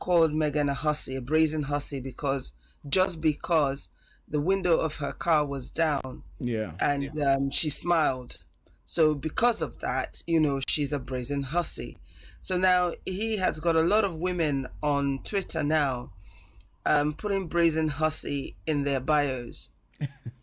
called Meghan a hussy, a brazen hussy, because just because the window of her car was down Yeah. and she smiled. So because of that, she's a brazen hussy. So now he has got a lot of women on Twitter now putting brazen hussy in their bios.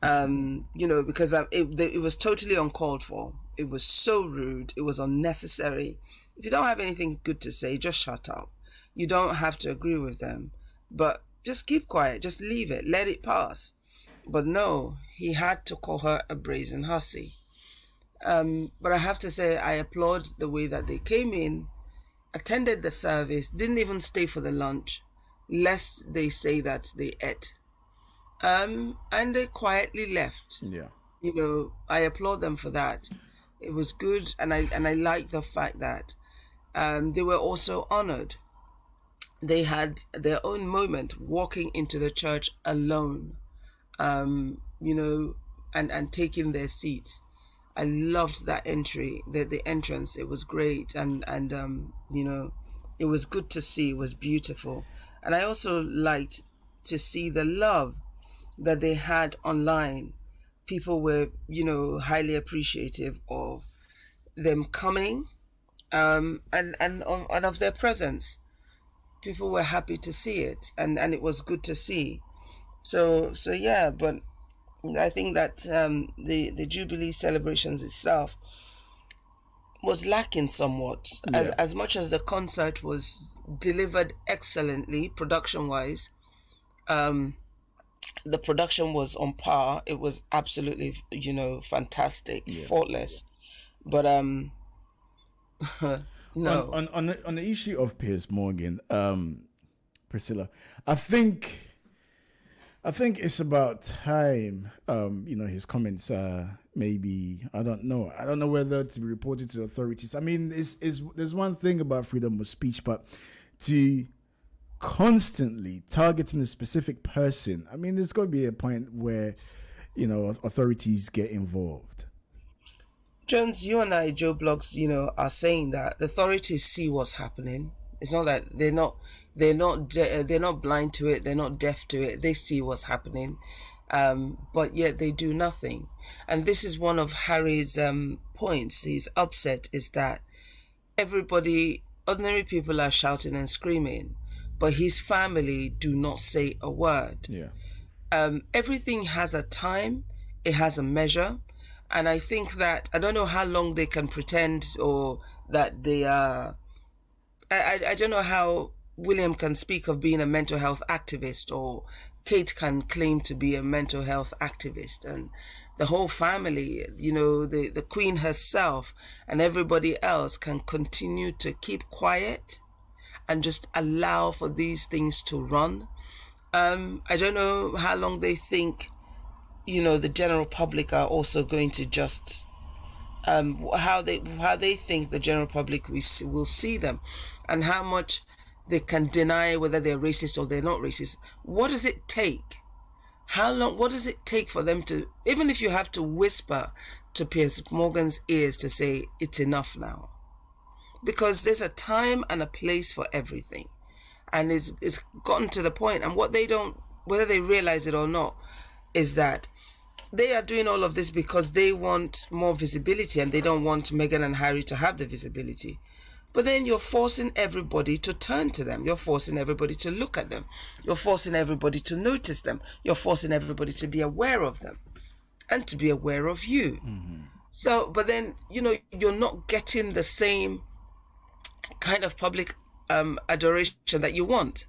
Because it was totally uncalled for. It was so rude. It was unnecessary. If you don't have anything good to say, just shut up. You don't have to agree with them, but just keep quiet. Just leave it. Let it pass. But no, he had to call her a brazen hussy. But I have to say, I applaud the way that they came in, attended the service, didn't even stay for the lunch, lest they say that they ate. And they quietly left. Yeah. I applaud them for that. It was good, and I like the fact that they were also honored. They had their own moment walking into the church alone, and taking their seats. I loved that entry, the entrance. It was great, and it was good to see. It was beautiful, and I also liked to see the love that they had online. People were, highly appreciative of them coming, and of their presence. People were happy to see it, and it was good to see. So yeah, but I think that the Jubilee celebrations itself was lacking somewhat. As Yeah. as much as the concert was delivered excellently, production wise. The production was on par. It was absolutely, fantastic, Yeah. faultless. But On no. on the issue of Piers Morgan, Priscilla, I think it's about time. His comments maybe I don't know. I don't know whether to be reported to the authorities. I mean, there's one thing about freedom of speech, but to constantly targeting a specific person, I mean, there's got to be a point where authorities get involved. Jones, you and I, Joe Blogs, are saying that the authorities see what's happening. It's not that they're not blind to it. They're not deaf to it. They see what's happening, but yet they do nothing. And this is one of Harry's points. His upset is that ordinary people are shouting and screaming, but his family do not say a word. Yeah. Everything has a time, it has a measure, and I think that I don't know how long they can pretend, or that they are. I don't know how William can speak of being a mental health activist, or Kate can claim to be a mental health activist, and the whole family, the Queen herself and everybody else can continue to keep quiet and just allow for these things to run. I don't know how long they think, the general public are also going to just how they think the general public will see them, and how much they can deny whether they're racist or they're not racist. What does it take? How long? What does it take for them to, even if you have to whisper to Piers Morgan's ears to say it's enough now? Because there's a time and a place for everything, and it's gotten to the point, and what they don't, whether they realize it or not, is that they are doing all of this because they want more visibility, and they don't want Meghan and Harry to have the visibility. But then you're forcing everybody to turn to them. You're forcing everybody to look at them. You're forcing everybody to notice them. You're forcing everybody to be aware of them and to be aware of you. Mm-hmm. So, but then, you're not getting the same kind of public adoration that you want.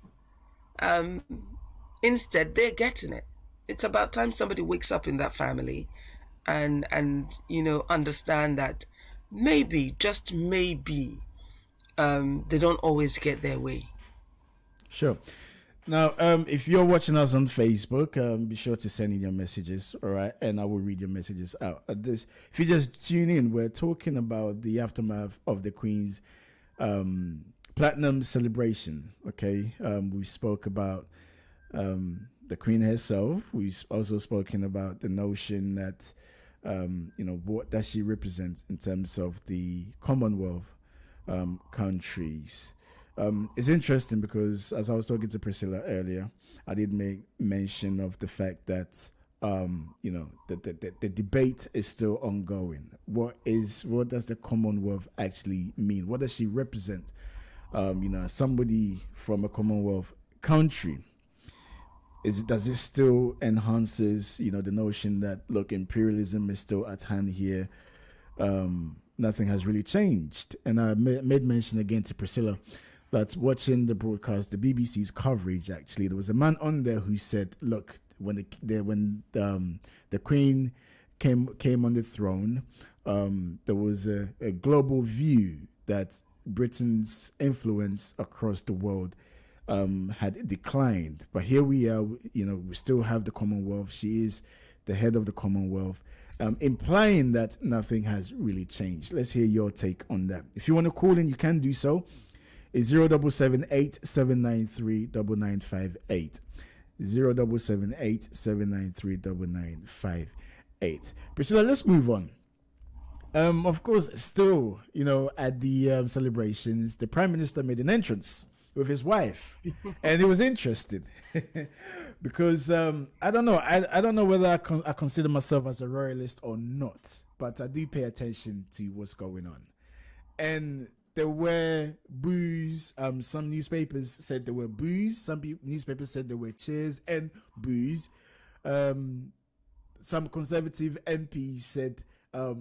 Instead, they're getting it. It's about time somebody wakes up in that family and understand that maybe, just maybe, they don't always get their way. Sure. Now, if you're watching us on Facebook, be sure to send in your messages, all right? And I will read your messages out. If you just tune in, we're talking about the aftermath of the Queen's platinum celebration, okay? We spoke about the Queen herself. We've also spoken about the notion that, what does she represent in terms of the Commonwealth countries. It's interesting because as I was talking to Priscilla earlier, I did make mention of the fact that the debate is still ongoing. What does the Commonwealth actually mean? What does she represent? Somebody from a Commonwealth country. Does it still enhances the notion that, look, imperialism is still at hand here? Nothing has really changed. And I made mention again to Priscilla that watching the broadcast, the BBC's coverage, actually, there was a man on there who said, look, when the Queen came on the throne, there was a global view that Britain's influence across the world had declined. But here we are, we still have the Commonwealth. She is the head of the Commonwealth, implying that nothing has really changed. Let's hear your take on that. If you want to call in, you can do so. It's 0778 793 9958. 0778 793 9958. Priscilla, let's move on. Of course, still, at the celebrations, the Prime Minister made an entrance with his wife, and it was interesting because I don't know. I don't know whether I consider myself as a royalist or not, but I do pay attention to what's going on. And there were boos. Some newspapers said there were boos. Some newspapers said there were cheers and boos. Some conservative MPs said,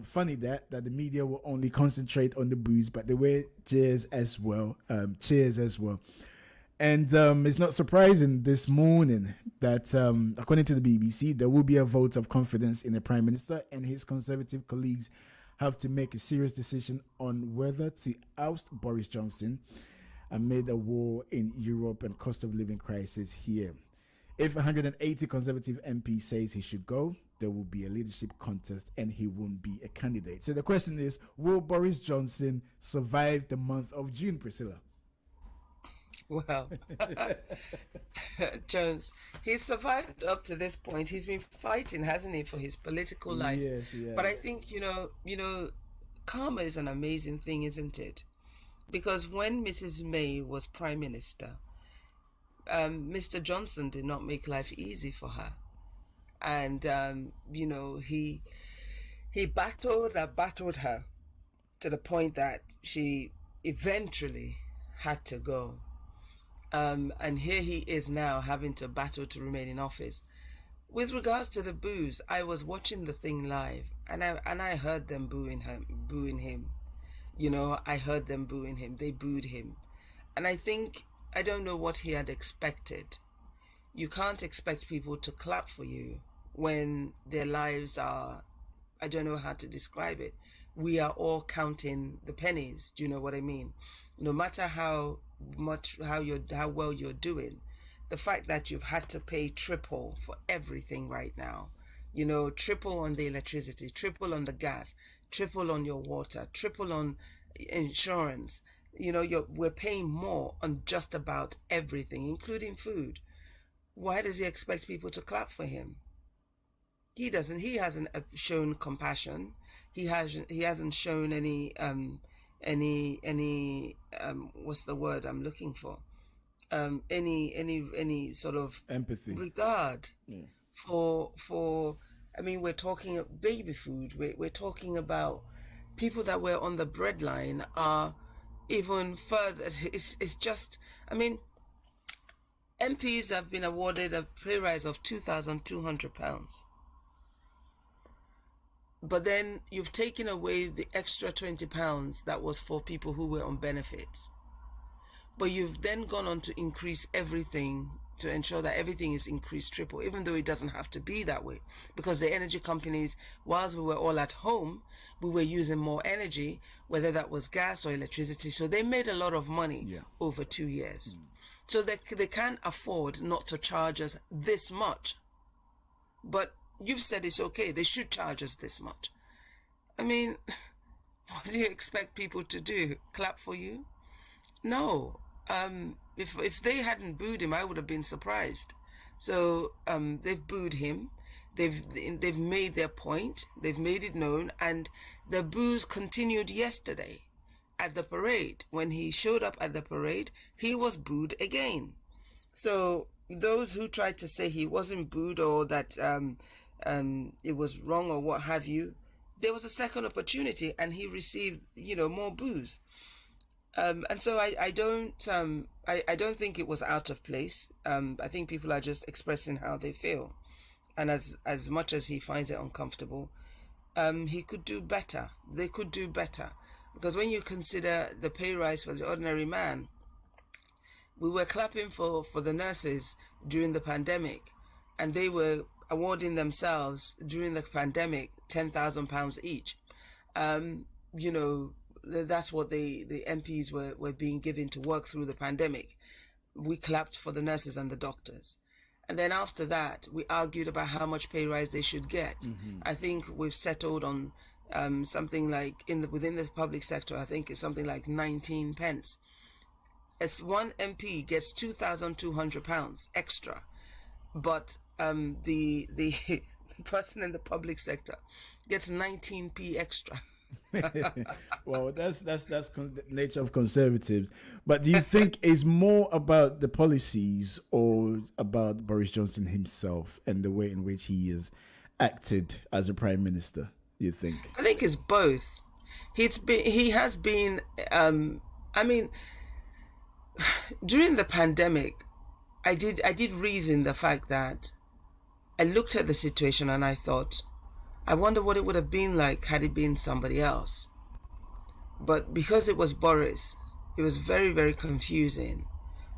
funny that the media will only concentrate on the boos, but there were cheers as well. And it's not surprising this morning that, according to the BBC, there will be a vote of confidence in the Prime Minister, and his Conservative colleagues have to make a serious decision on whether to oust Boris Johnson amid a war in Europe and cost of living crisis here. If 180 Conservative MPs says he should go, there will be a leadership contest and he won't be a candidate. So the question is, will Boris Johnson survive the month of June, Priscilla? Well, Jones, he's survived up to this point. He's been fighting, hasn't he, for his political life? Yes, yeah. But I think, karma is an amazing thing, isn't it? Because when Mrs. May was Prime Minister, Mr. Johnson did not make life easy for her. And, he battled her to the point that she eventually had to go. And here he is now having to battle to remain in office. With regards to the boos, I was watching the thing live, and I heard them booing him. I heard them booing him. They booed him. And I don't know what he had expected. You can't expect people to clap for you when their lives are, I don't know how to describe it. We are all counting the pennies. Do you know what I mean? No matter how well you're doing, the fact that you've had to pay triple for everything right now, triple on the electricity, triple on the gas, triple on your water, triple on insurance. We're paying more on just about everything, including food. Why does he expect people to clap for him? He doesn't. He hasn't shown compassion. He hasn't shown any what's the word I'm looking for? Any sort of empathy, regard for. I mean, we're talking baby food. We're talking about people that were on the breadline are even further. It's just. I mean, MPs have been awarded a pay rise of £2,200. But then you've taken away the extra £20 that was for people who were on benefits. But you've then gone on to increase everything to ensure that everything is increased triple, even though it doesn't have to be that way. Because the energy companies, whilst we were all at home, we were using more energy, whether that was gas or electricity. So they made a lot of money over 2 years. So they can't afford not to charge us this much. But you've said it's okay. They should charge us this much. I mean, what do you expect people to do? Clap for you? No. If they hadn't booed him, I would have been surprised. So they've booed him. They've made their point. They've made it known, and the boos continued yesterday. at the parade. When he showed up at the parade, he was booed again. So those who tried to say he wasn't booed or that it was wrong or what have you, there was a second opportunity and he received, more boos. And so I don't think it was out of place. I think people are just expressing how they feel, and as much as he finds it uncomfortable, he could do better. They could do better, because when you consider the pay rise for the ordinary man, we were clapping for the nurses during the pandemic, and they were awarding themselves during the pandemic £10,000 each. That's what the MPs were being given to work through the pandemic. We clapped for the nurses and the doctors. And then after that, we argued about how much pay rise they should get. I think we've settled on something like within the public sector, I think it's something like 19 pence. As one MP gets £2,200 extra, but the person in the public sector gets 19p extra. Well, that's the nature of conservatives. But do you think it's more about the policies or about Boris Johnson himself and the way in which he has acted as a prime minister? You think? I think it's both. He has been. I mean, during the pandemic, I did reason the fact that I looked at the situation and I thought, I wonder what it would have been like had it been somebody else. But because it was Boris, it was very, very confusing.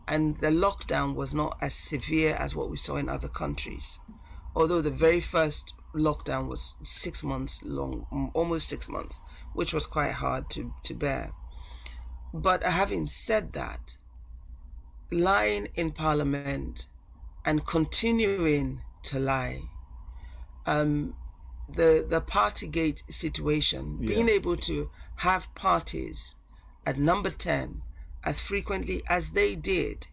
And the lockdown was not as severe as what we saw in other countries. Although the very first lockdown was 6 months long, almost 6 months, which was quite hard to bear. But having said that, lying in Parliament and continuing to lie, the Partygate situation, being able to have parties at number 10 as frequently as they did,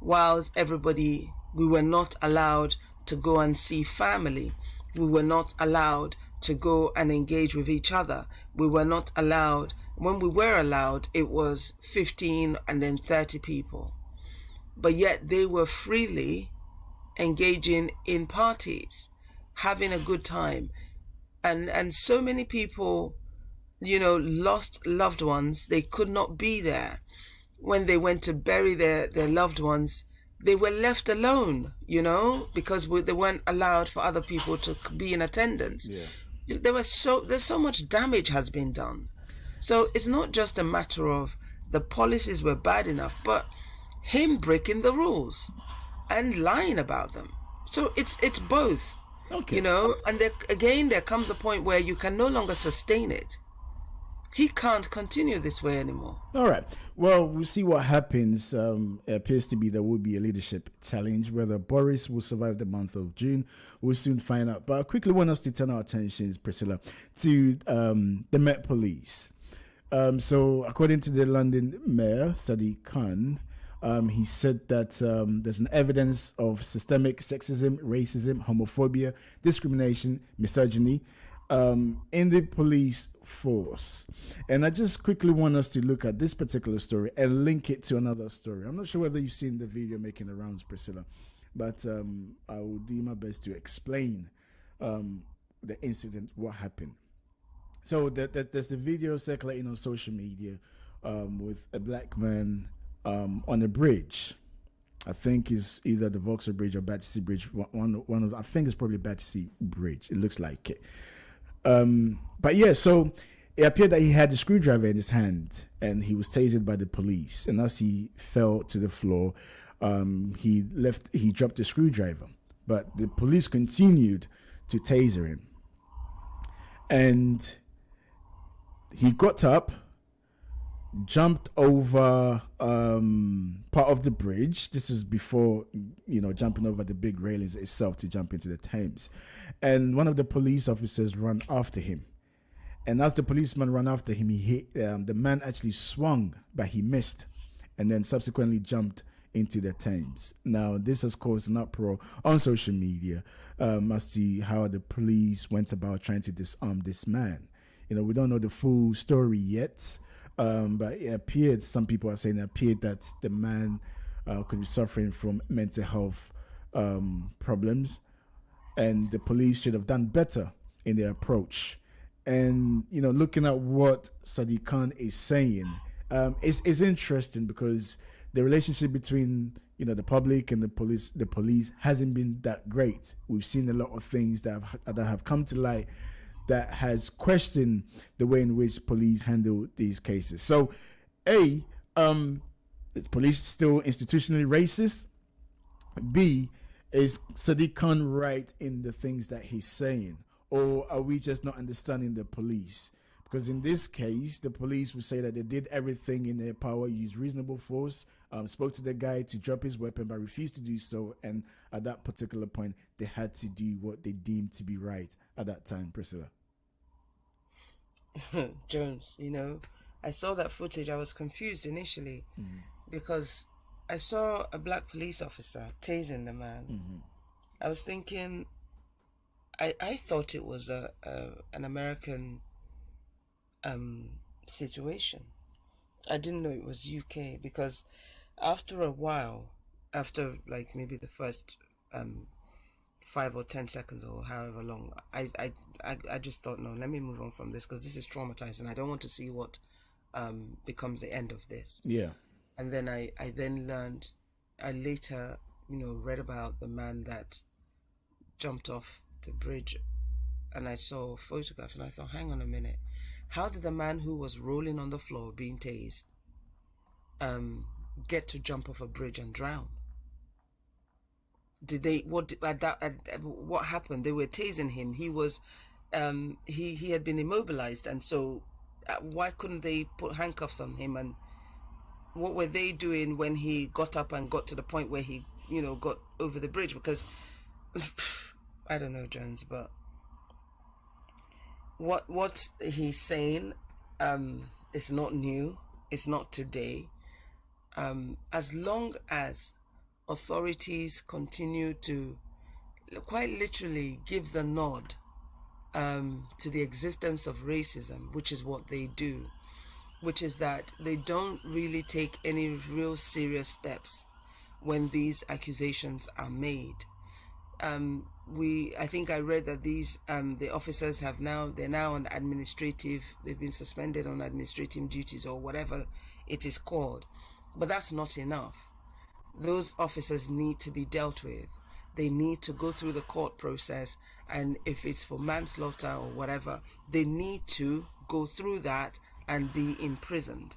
whilst we were not allowed to go and see family. We were not allowed to go and engage with each other. We were not allowed. When we were allowed, it was 15 and then 30 people. But yet they were freely engaging in parties, having a good time. And so many people, lost loved ones. They could not be there. When they went to bury their loved ones, they were left alone, because they weren't allowed for other people to be in attendance. Yeah. There's so much damage has been done. So it's not just a matter of the policies were bad enough, but him breaking the rules and lying about them. So it's both. Okay. And there comes a point where you can no longer sustain it. He can't continue this way anymore. All right. Well, we'll see what happens. It appears to be there will be a leadership challenge. Whether Boris will survive the month of June, we'll soon find out. But I quickly want us to turn our attentions, Priscilla, to the Met Police. So according to the London Mayor, Sadiq Khan, he said that there's an evidence of systemic sexism, racism, homophobia, discrimination, misogyny in the police force. And I just quickly want us to look at this particular story and link it to another story. I'm not sure whether you've seen the video making the rounds, Priscilla, but I will do my best to explain the incident, what happened. So there's a video circulating on social media with a black man on a bridge. I think it's either the Vauxhall Bridge or Battersea Bridge. One of I think it's probably Battersea Bridge. It looks like it. But yeah, so it appeared that he had a screwdriver in his hand and he was tasered by the police. And as he fell to the floor, he dropped the screwdriver. But the police continued to taser him. And he got up, jumped over part of the bridge. This was before, jumping over the big railings itself to jump into the Thames. And one of the police officers ran after him. And as the policeman ran after him, he hit, the man actually swung, but he missed, and then subsequently jumped into the Thames. Now, this has caused an uproar on social media as to how the police went about trying to disarm this man. We don't know the full story yet. but it appeared, some people are saying it appeared that the man could be suffering from mental health problems, and the police should have done better in their approach. And looking at what Sadiq Khan is saying, is interesting because the relationship between the public and the police hasn't been that great. We've seen a lot of things that have come to light that has questioned the way in which police handle these cases. So, the police still institutionally racist? B, is Sadiq Khan right in the things that he's saying? Or are we just not understanding the police? Because in this case, the police would say that they did everything in their power, used reasonable force, spoke to the guy to drop his weapon, but refused to do so. And at that particular point, they had to do what they deemed to be right at that time, Priscilla. Jones, I saw that footage. I was confused initially because I saw a black police officer tasing the man. I was thinking, I thought it was an American situation. I didn't know it was UK because after a while, after like maybe the first 5 or 10 seconds or however long, I just thought, no, let me move on from this because this is traumatizing. I don't want to see what becomes the end of this. Yeah. And then I then learned, I later read about the man that jumped off the bridge, and I saw photographs, and I thought, hang on a minute, how did the man who was rolling on the floor being tased get to jump off a bridge and drown? Did they what happened? They were tasing him. He was he had been immobilized, and so why couldn't they put handcuffs on him? And what were they doing when he got up and got to the point where he got over the bridge? Because I don't know, Jones, but what he's saying is not new. It's not today. As long as authorities continue to quite literally give the nod to the existence of racism, which is what they do, which is that they don't really take any real serious steps when these accusations are made. I think I read that these the officers they're now on they've been suspended on administrative duties or whatever it is called, but that's not enough. Those officers need to be dealt with. They need to go through the court process, and if it's for manslaughter or whatever, they need to go through that and be imprisoned.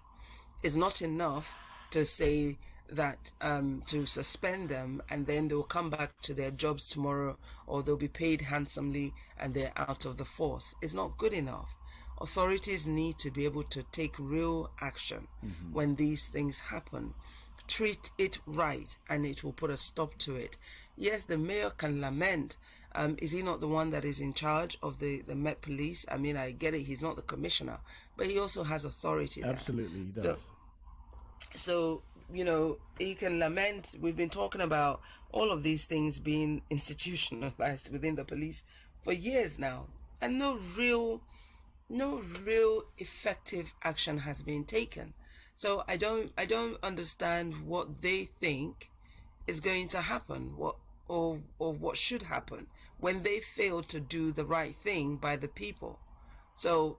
It's not enough to say that to suspend them and then they'll come back to their jobs tomorrow, or they'll be paid handsomely and they're out of the force. It's not good enough. Authorities need to be able to take real action when these things happen. Treat it right, and it will put a stop to it. Yes, the mayor can lament. Is he not the one that is in charge of the Met Police? I mean, I get it, he's not the commissioner, but he also has authority there. Absolutely, he does. So, he can lament. We've been talking about all of these things being institutionalized within the police for years now, and no real effective action has been taken. So I don't understand what they think is going to happen, or what should happen when they fail to do the right thing by the people. So,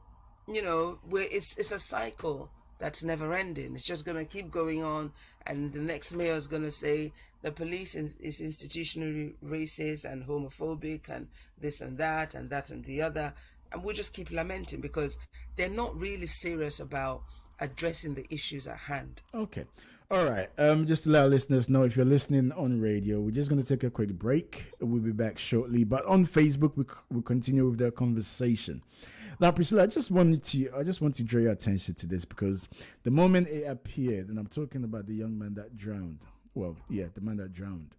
it's a cycle that's never ending. It's just going to keep going on, and the next mayor is going to say the police is institutionally racist and homophobic and this and that and that and the other, and we'll just keep lamenting because they're not really serious about addressing the issues at hand. Okay. All right. Just to let our listeners know, if you're listening on radio, we're just going to take a quick break. We'll be back shortly. But on Facebook, we'll continue with the conversation. Now, Priscilla, I just want to draw your attention to this because the moment it appeared, and I'm talking about the young man that drowned. Well, yeah, the man that drowned.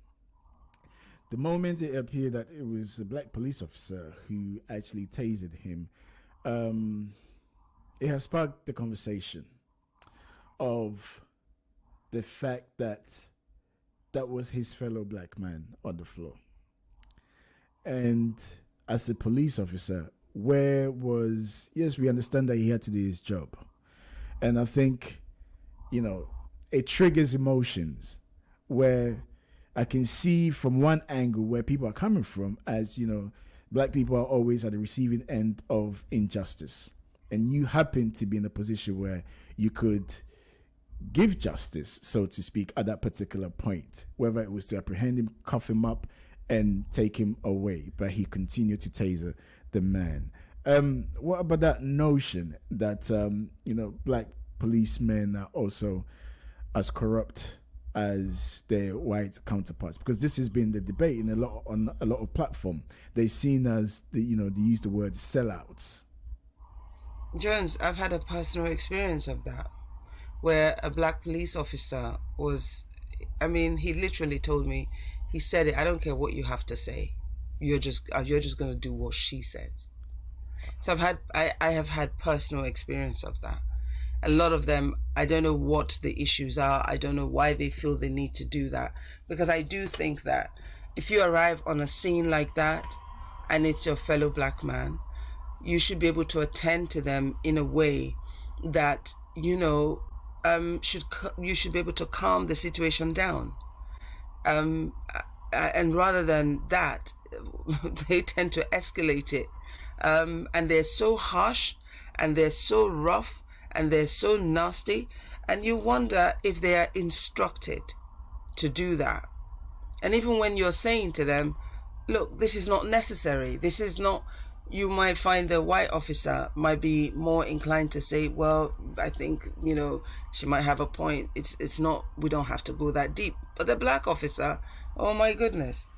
The moment it appeared that it was a black police officer who actually tasered him, it has sparked the conversation of the fact that that was his fellow black man on the floor. And as a police officer, yes, we understand that he had to do his job. And I think, it triggers emotions where I can see from one angle where people are coming from as, black people are always at the receiving end of injustice. And you happen to be in a position where you could give justice, so to speak, at that particular point, whether it was to apprehend him, cuff him up, and take him away. But he continued to taser the man. What about that notion that, black policemen are also as corrupt as their white counterparts? Because this has been the debate on a lot of platform. They're seen as they use the word sellouts. Jones, I've had a personal experience of that, where a black police officer he literally told me, he said it, I don't care what you have to say. You're just going to do what she says. So I have had personal experience of that. A lot of them, I don't know what the issues are. I don't know why they feel the need to do that. Because I do think that if you arrive on a scene like that and it's your fellow black man, you should be able to attend to them in a way that, you should be able to calm the situation down. And rather than that, they tend to escalate it. And they're so harsh and they're so rough and they're so nasty. And you wonder if they are instructed to do that. And even when you're saying to them, look, this is not necessary. This is not, you might find the white officer might be more inclined to say, well, I think, she might have a point. It's not, we don't have to go that deep. But the black officer, oh my goodness,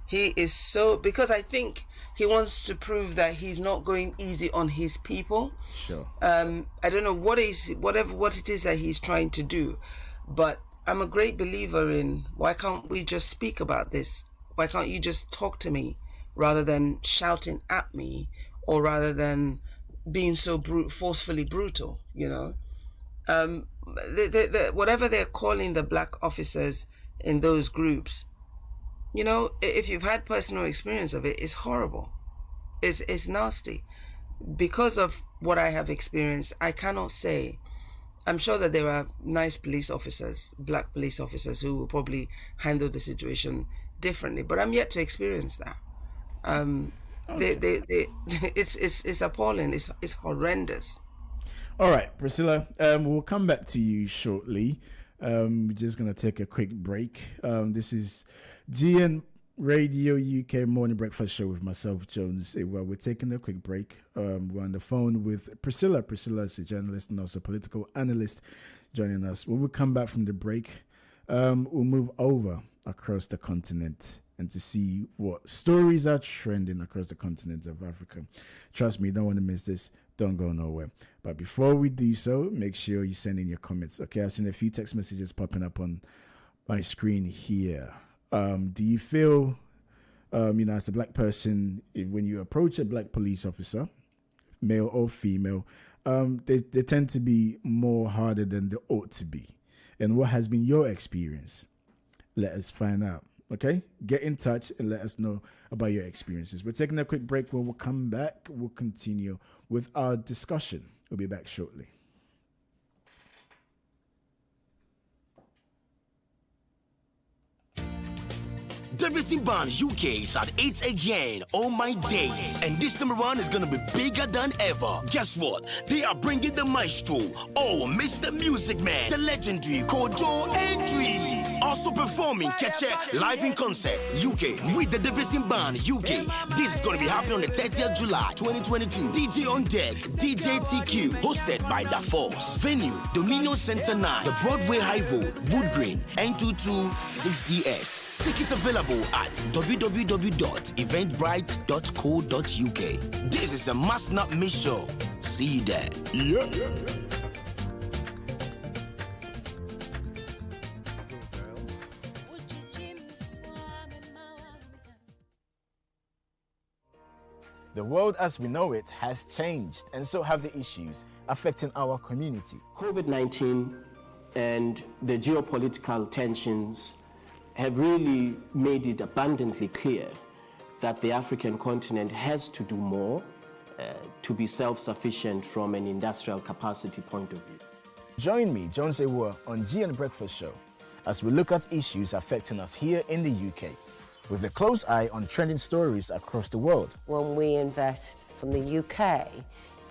he is so, because I think he wants to prove that he's not going easy on his people. Sure. I don't know what it is that he's trying to do, but I'm a great believer in, why can't we just speak about this? Why can't you just talk to me rather than shouting at me, or rather than being so forcefully brutal, whatever they're calling the black officers in those groups, if you've had personal experience of it, it's horrible. It's nasty. Because of what I have experienced, I cannot say. I'm sure that there are nice police officers, black police officers, who will probably handle the situation differently, but I'm yet to experience that. It's appalling. It's horrendous. All right, Priscilla, we'll come back to you shortly. We're just going to take a quick break. This is GN Radio UK Morning Breakfast Show with myself, Jones Awuah. We're taking a quick break. We're on the phone with Priscilla. Priscilla is a journalist and also a political analyst joining us. When we come back from the break, we'll move over across the continent and to see what stories are trending across the continent of Africa. Trust me, you don't want to miss this. Don't go nowhere. But before we do so, make sure you send in your comments. Okay, I've seen a few text messages popping up on my screen here. Do you feel, as a black person, when you approach a black police officer, male or female, they tend to be more harder than they ought to be? And what has been your experience? Let us find out. Okay, get in touch and let us know about your experiences. We're taking a quick break. When we come back, we'll continue with our discussion. We'll be back shortly. Davidson Band UK is at 8 again, all my days. And this time around is gonna be bigger than ever. Guess what? They are bringing the maestro, Mr. Music Man, the legendary Kojo Entry. Also performing Keche live in concert, UK, with the Davidson Band UK. This is gonna be happening on the 30th July 2022. DJ on deck, DJ TQ, hosted by Da Force. Venue, Dominion Center 9, the Broadway High Road, Wood Green, N22 6DS. Tickets available at www.eventbrite.co.uk. This is a must not miss show. See you there. Yeah. The world as we know it has changed, and so have the issues affecting our community. COVID-19 and the geopolitical tensions have really made it abundantly clear that the African continent has to do more to be self-sufficient from an industrial capacity point of view. Join me, Jones Awuah, on G and Breakfast Show as we look at issues affecting us here in the UK, with a close eye on trending stories across the world. When we invest from the UK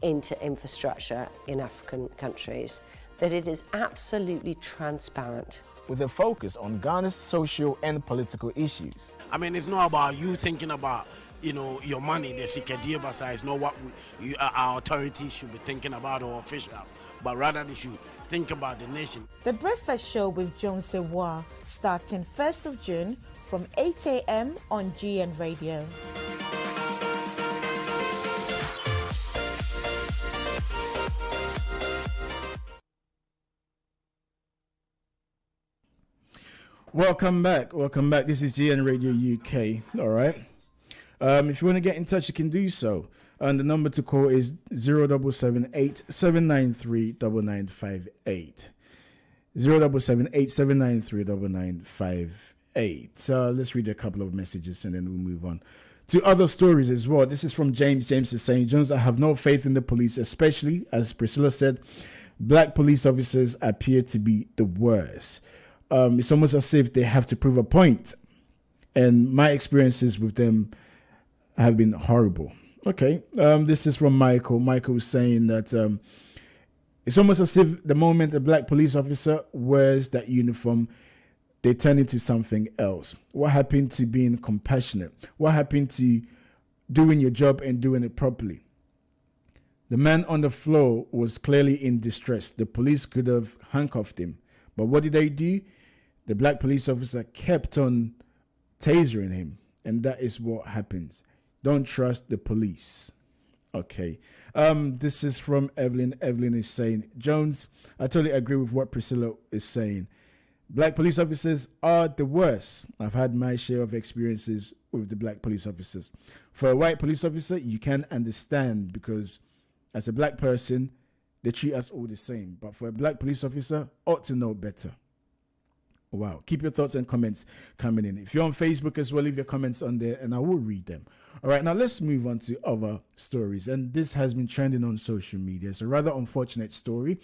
into infrastructure in African countries, that it is absolutely transparent. With a focus on Ghana's social and political issues. I mean, it's not about you thinking about, your money, the Sikadiya Basa, is not what our authorities should be thinking about, or officials, but rather they should think about the nation. The Breakfast Show with Jones Awuah, starting 1st of June from 8 a.m. on GN Radio. Welcome back. This is GN Radio UK. All right. If you want to get in touch, you can do so. And the number to call is 0778 793 9958. 0778 793 9958. Let's read a couple of messages and then we'll move on to other stories as well. This is from James. James is saying, Jones, I have no faith in the police, especially, as Priscilla said, black police officers appear to be the worst. It's almost as if they have to prove a point. And my experiences with them have been horrible. Okay. This is from Michael. Michael is saying that it's almost as if the moment a black police officer wears that uniform, they turn into something else. What happened to being compassionate? What happened to doing your job and doing it properly? The man on the floor was clearly in distress. The police could have handcuffed him. But what did they do? The black police officer kept on tasering him. And that is what happens. Don't trust the police. Okay. This is from Evelyn. Evelyn is saying, Jones, I totally agree with what Priscilla is saying. Black police officers are the worst. I've had my share of experiences with the black police officers. For a white police officer, you can understand because as a black person, they treat us all the same. But for a black police officer, ought to know better. Wow. Keep your thoughts and comments coming in. If you're on Facebook as well, leave your comments on there and I will read them. All right, now let's move on to other stories. And this has been trending on social media. It's a rather unfortunate story.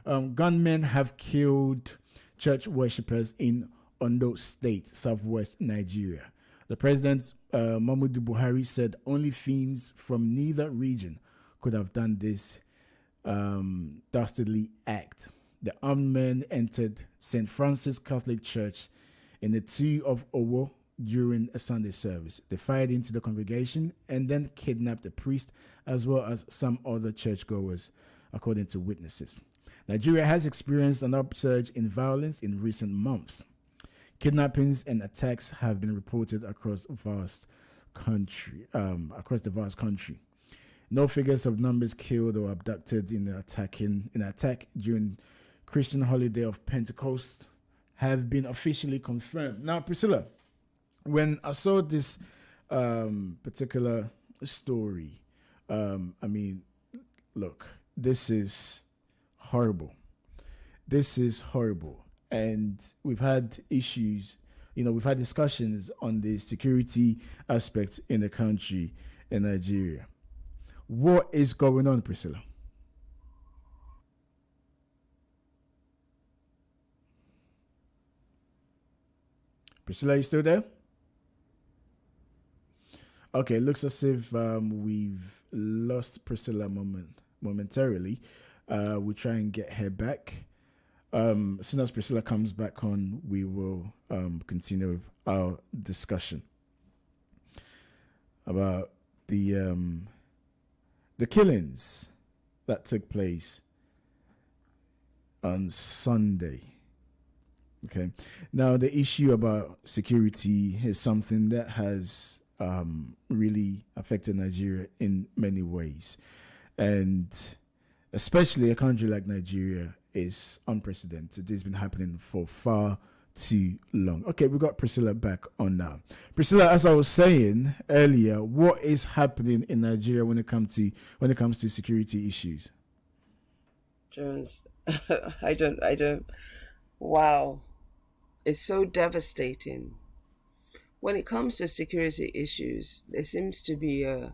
Gunmen have killed church worshippers in Ondo State, southwest Nigeria. The president, Muhammadu Buhari, said only fiends from neither region could have done this dastardly act. The armed men entered St. Francis Catholic Church in the Tunein of Owo during a Sunday service. They fired into the congregation and then kidnapped the priest as well as some other churchgoers, according to witnesses. Nigeria has experienced an upsurge in violence in recent months. Kidnappings and attacks have been reported across the vast country. No figures of numbers killed or abducted in an attack during Christian holiday of Pentecost have been officially confirmed. Now, Priscilla, when I saw this particular story, look, this is horrible. This is horrible. And we've had issues, we've had discussions on the security aspect in the country, in Nigeria. What is going on, Priscilla? Priscilla, you still there? Okay, looks as if we've lost Priscilla momentarily. We'll try and get her back. As soon as Priscilla comes back on, we will continue with our discussion about the killings that took place on Sunday. Okay. Now, the issue about security is something that has really affected Nigeria in many ways. And especially a country like Nigeria is unprecedented. It's been happening for far too long. Okay, we got Priscilla back on now. Priscilla, as I was saying earlier, what is happening in Nigeria when it comes to security issues? Jones, I don't. Wow. It's so devastating. When it comes to security issues, there seems to be a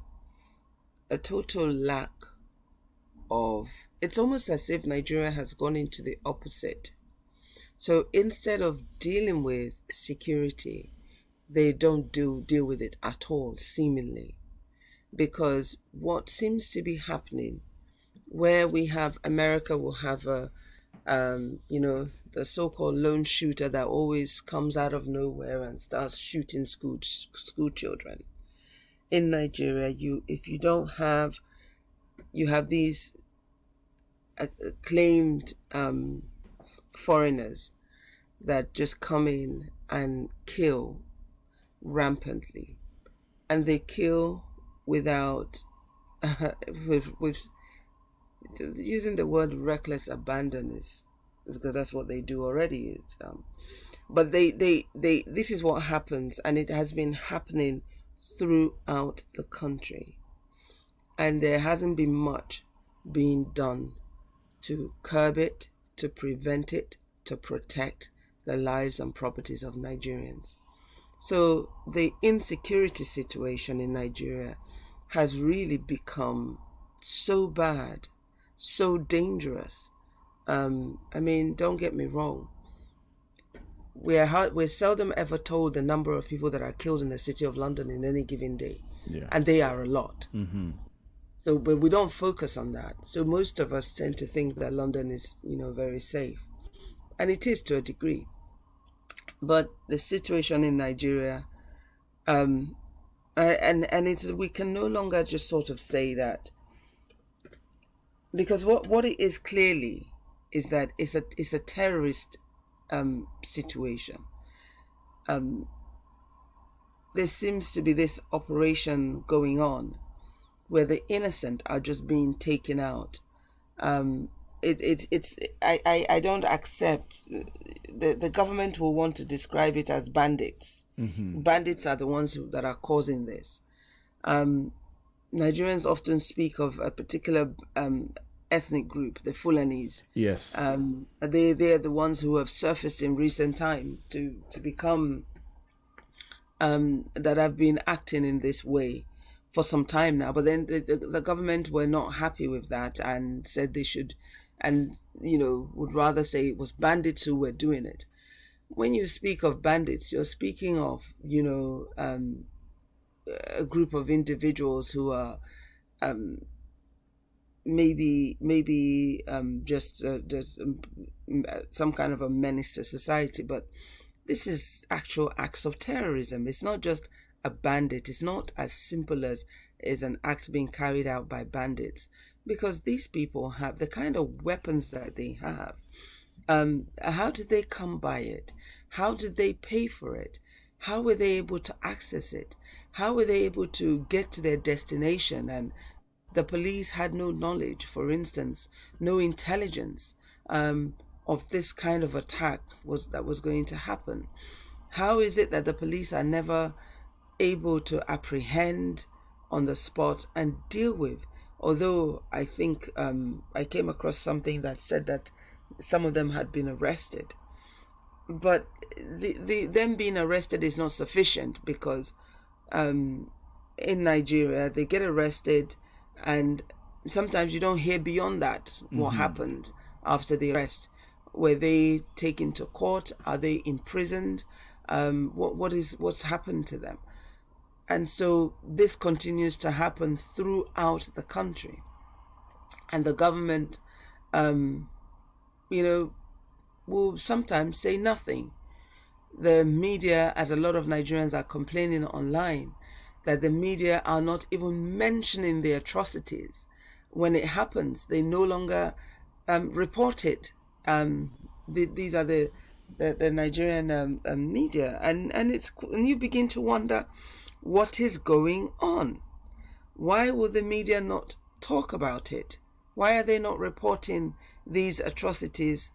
total lack of it's almost as if Nigeria has gone into the opposite. So instead of dealing with security, they don't deal with it at all, seemingly. Because what seems to be happening, where we have America will have a, the so-called lone shooter that always comes out of nowhere and starts shooting school children. In Nigeria, if you don't have, you have these acclaimed foreigners that just come in and kill rampantly, and they kill without with using the word reckless abandon is because that's what they do already. It's but they this is what happens, and it has been happening throughout the country, and there hasn't been much being done to curb it, to prevent it, to protect the lives and properties of Nigerians. So the insecurity situation in Nigeria has really become so bad, so dangerous. I mean, don't get me wrong. We're seldom ever told the number of people that are killed in the city of London in any given day. Yeah. And they are a lot. Mm-hmm. So, but we don't focus on that. So most of us tend to think that London is, very safe. And it is to a degree. But the situation in Nigeria, and it's, we can no longer just sort of say that, because what it is clearly is that it's a terrorist situation. There seems to be this operation going on where the innocent are just being taken out. I don't accept. The government will want to describe it as bandits. Mm-hmm. Bandits are the ones that are causing this. Nigerians often speak of a particular ethnic group, the Fulanis. Yes. They are the ones who have surfaced in recent time to become that have been acting in this way for some time now. But then the government were not happy with that and said they should, and would rather say it was bandits who were doing it. When you speak of bandits, you're speaking of a group of individuals who are maybe just some kind of a menace to society, but this is actual acts of terrorism. It's not just a bandit. It's not as simple as an act being carried out by bandits, because these people have the kind of weapons that they have. How did they come by it? How did they pay for it? How were they able to access it? How were they able to get to their destination? And the police had no knowledge, for instance, no intelligence of this kind of attack that was going to happen. How is it that the police are never able to apprehend on the spot and deal with? Although I think I came across something that said that some of them had been arrested. But them being arrested is not sufficient, because in Nigeria they get arrested and sometimes you don't hear beyond that what happened after the arrest. Were they taken to court? Are they imprisoned? What's happened to them? And so this continues to happen throughout the country. And the government, will sometimes say nothing. The media, as a lot of Nigerians are complaining online, that the media are not even mentioning the atrocities. When it happens, they no longer report it. These are the Nigerian media, and you begin to wonder what is going on. Why will the media not talk about it? Why are they not reporting these atrocities,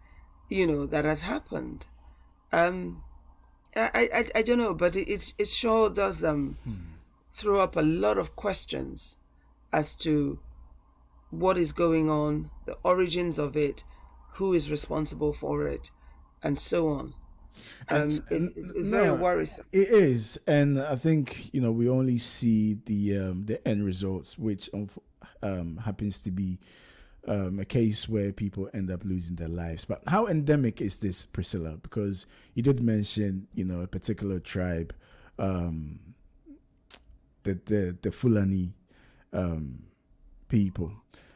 that has happened? I don't know, but it sure does throw up a lot of questions as to what is going on, the origins of it, who is responsible for it, and so on. It's very worrisome. It is, and I think we only see the end results, which happens to be a case where people end up losing their lives. But how endemic is this, Priscilla? Because you did mention, a particular tribe, the Fulani people.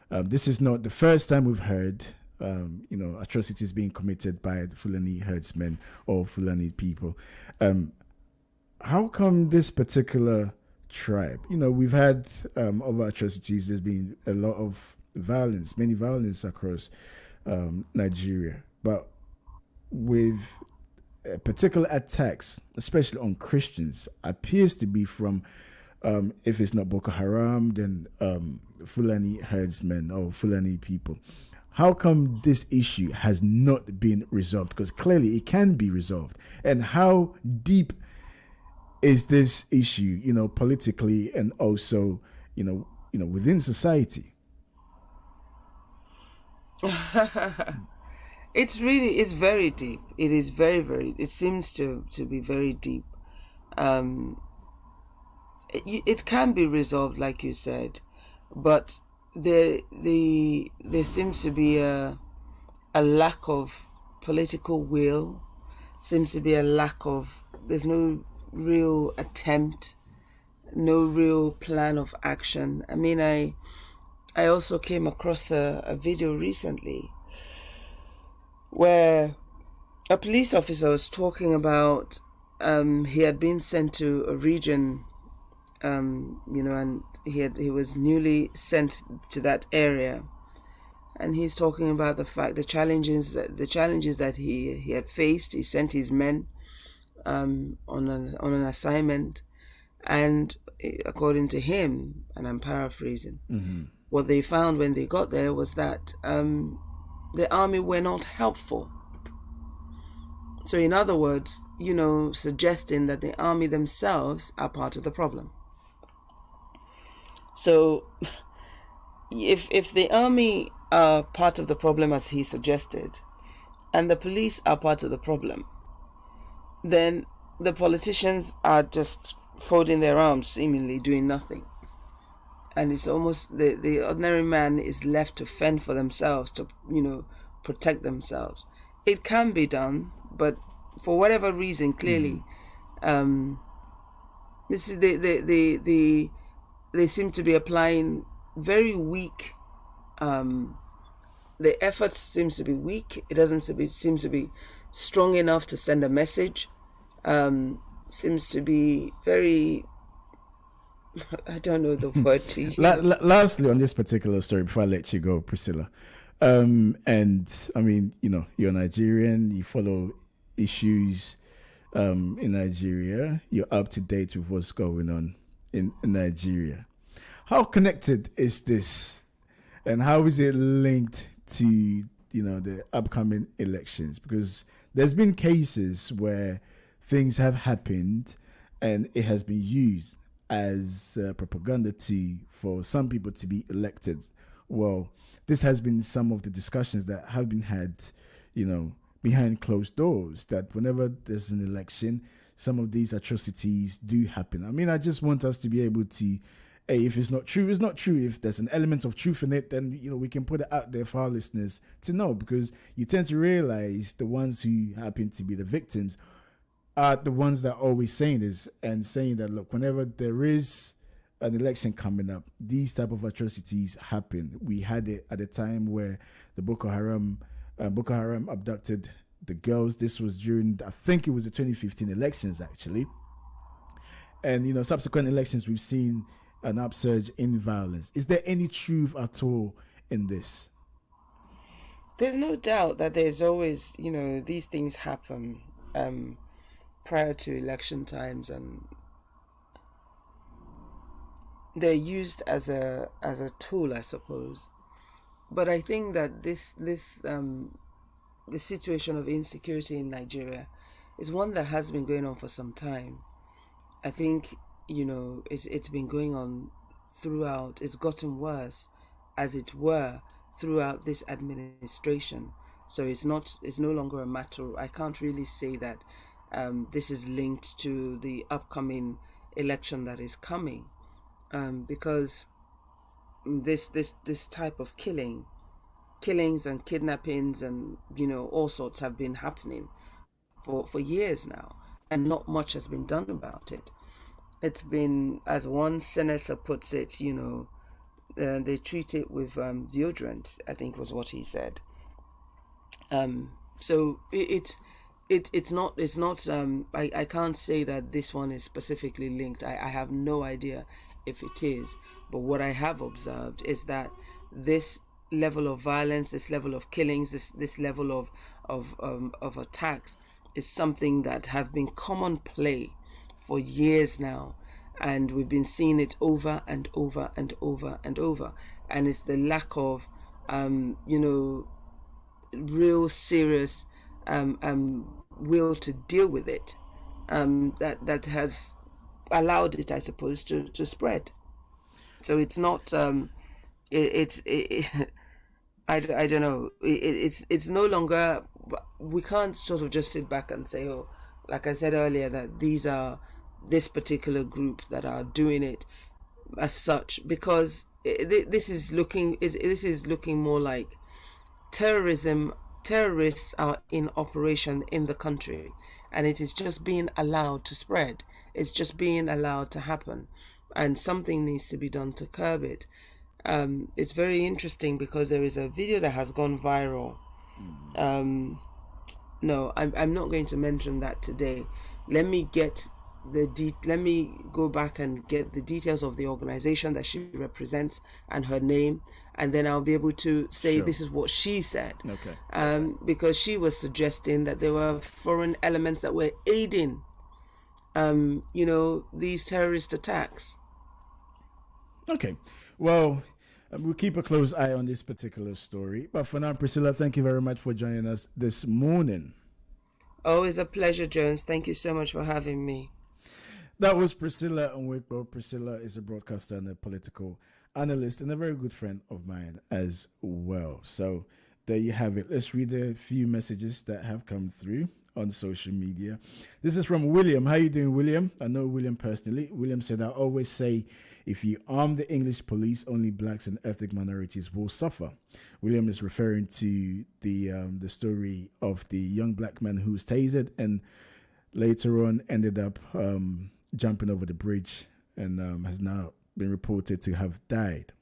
This is not the first time we've heard, atrocities being committed by the Fulani herdsmen or Fulani people. How come this particular tribe? We've had other atrocities. There's been a lot of violence, many violence across Nigeria, but with particular attacks, especially on Christians, appears to be from, if it's not Boko Haram, then Fulani herdsmen or Fulani people. How come this issue has not been resolved? Because clearly it can be resolved. And how deep is this issue, politically and also, within society? It's very deep. It is very, it seems to be very deep. It can be resolved, like you said, but there seems to be a lack of political will, seems to be a lack of, there's no real attempt, no real plan of action. I mean, I also came across a video recently where a police officer was talking about he had been sent to a region, and he was newly sent to that area, and he's talking about the challenges that he had faced. He sent his men on an assignment, and according to him, and I'm paraphrasing, what they found when they got there was that the army were not helpful. So in other words, suggesting that the army themselves are part of the problem. So if the army are part of the problem, as he suggested, and the police are part of the problem, then the politicians are just folding their arms, seemingly doing nothing. And it's almost the ordinary man is left to fend for themselves, to protect themselves. It can be done, but for whatever reason, clearly, they seem to be applying very weak. The efforts seems to be weak. It doesn't seem to be strong enough to send a message. Seems to be very, I don't know the word to use. Lastly, on this particular story, before I let you go, Priscilla, and I mean, you're Nigerian, you follow issues in Nigeria, you're up to date with what's going on in Nigeria. How connected is this, and how is it linked to the upcoming elections? Because there's been cases where things have happened and it has been used as propaganda for some people to be elected. Well, this has been some of the discussions that have been had, behind closed doors, that whenever there's an election, some of these atrocities do happen. I mean, I just want us to be able to, if it's not true, it's not true. If there's an element of truth in it, then, we can put it out there for our listeners to know, because you tend to realize the ones who happen to be the victims are the ones that are always saying this and saying that, look, whenever there is an election coming up, these type of atrocities happen. We had it at a time where the Boko Haram abducted the girls. This was during, I think it was the 2015 elections, actually. And, subsequent elections, we've seen an upsurge in violence. Is there any truth at all in this? There's no doubt that there's always, these things happen prior to election times, and they're used as a tool, I suppose. But I think that the situation of insecurity in Nigeria is one that has been going on for some time. I think it's been going on throughout. It's gotten worse, as it were, throughout this administration. So it's no longer a matter. I can't really say that this is linked to the upcoming election that is coming, because this type of killing killings and kidnappings and all sorts have been happening for years now, and not much has been done about it. It's been, as one senator puts it, they treat it with deodorant, I think was what he said. So it's not I can't say that this one is specifically linked. I have no idea if it is, but what I have observed is that this level of violence, this level of killings, this level of attacks is something that have been commonplace for years now, and we've been seeing it over and over and over and over. And it's the lack of real serious will to deal with it that has allowed it, I suppose, to spread. So it's not I don't know, it's no longer, we can't sort of just sit back and say, oh, like I said earlier, that these are this particular group that are doing it as such, because this is looking more like terrorists are in operation in the country, and it is just being allowed to spread. It's just being allowed to happen, and something needs to be done to curb it. It's very interesting because there is a video that has gone viral. No, I'm not going to mention that today. Let me go back and get the details of the organization that she represents and her name, and then I'll be able to say, Sure. This is what she said. Okay. Because she was suggesting that there were foreign elements that were aiding these terrorist attacks. Okay. Well, we'll keep a close eye on this particular story. But for now, Priscilla, thank you very much for joining us this morning. Always a pleasure, Jones. Thank you so much for having me. That was Priscilla Awuah. Priscilla is a broadcaster and a political analyst and a very good friend of mine as well. So there you have it. Let's read a few messages that have come through on social media. This is from William. How you doing, William? I know William personally. William said, I always say, if you arm the English police, only blacks and ethnic minorities will suffer. William is referring to the story of the young black man who was tasered and later on ended up jumping over the bridge and has now been reported to have died.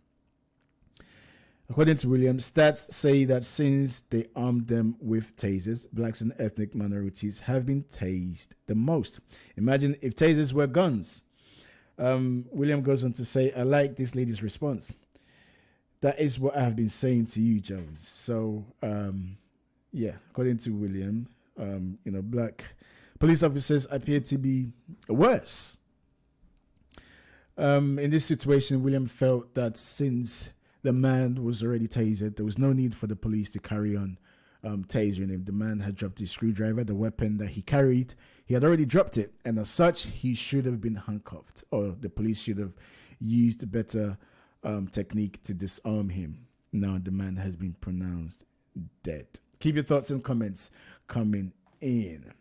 According to William, stats say that since they armed them with tasers, blacks and ethnic minorities have been tased the most. Imagine if tasers were guns. William goes on to say, I like this lady's response. That is what I have been saying to you, Jones. So, according to William, black police officers appear to be worse. In this situation, William felt that since the man was already tasered, there was no need for the police to carry on tasering him. The man had dropped his screwdriver, the weapon that he carried. He had already dropped it, and as such, he should have been handcuffed, or the police should have used a better technique to disarm him. Now the man has been pronounced dead. Keep your thoughts and comments coming in.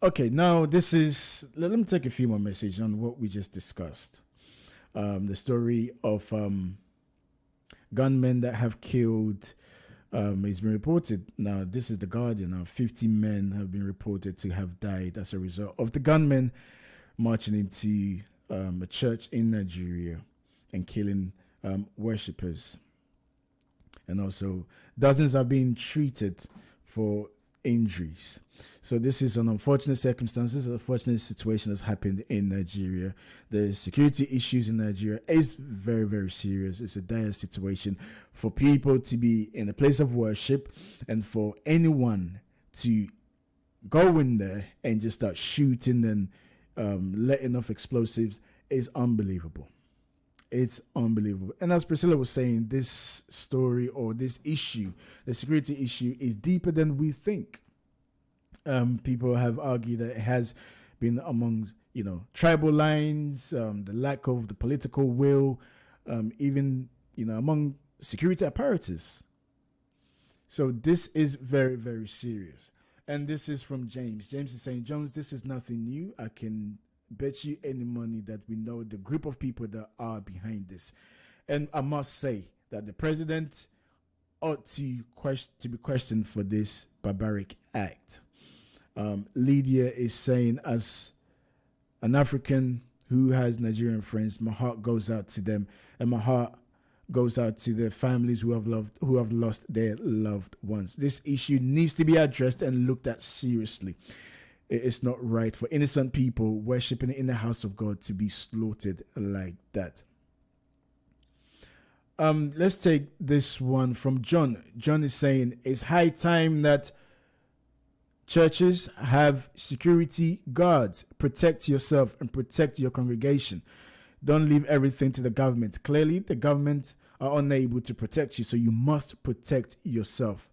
Okay, now let me take a few more messages on what we just discussed. The story of gunmen that have killed has been reported. Now, this is The Guardian. Now, 50 men have been reported to have died as a result of the gunmen marching into a church in Nigeria and killing worshippers. And also, dozens are being treated for injuries. So this is an unfortunate circumstance. This is an unfortunate situation that's happened in Nigeria. The security issues in Nigeria is very, very serious. It's a dire situation for people to be in a place of worship and for anyone to go in there and just start shooting and letting off explosives is unbelievable. It's unbelievable. And as Priscilla was saying, this story or this issue, the security issue, is deeper than we think. People have argued that it has been among, tribal lines, the lack of the political will, even, among security apparatus. So this is very, very serious. And this is from James. James is saying, Jones, this is nothing new. I can bet you any money that we know the group of people that are behind this. And I must say that the president ought to be questioned for this barbaric act. Lydia is saying, as an African who has Nigerian friends, my heart goes out to them, and my heart goes out to the families who have lost their loved ones. This issue needs to be addressed and looked at seriously. It's not right for innocent people worshiping in the house of God to be slaughtered like that. Let's take this one from John. John is saying, it's high time that churches have security guards. Protect yourself and protect your congregation. Don't leave everything to the government. Clearly, the government are unable to protect you, so you must protect yourself.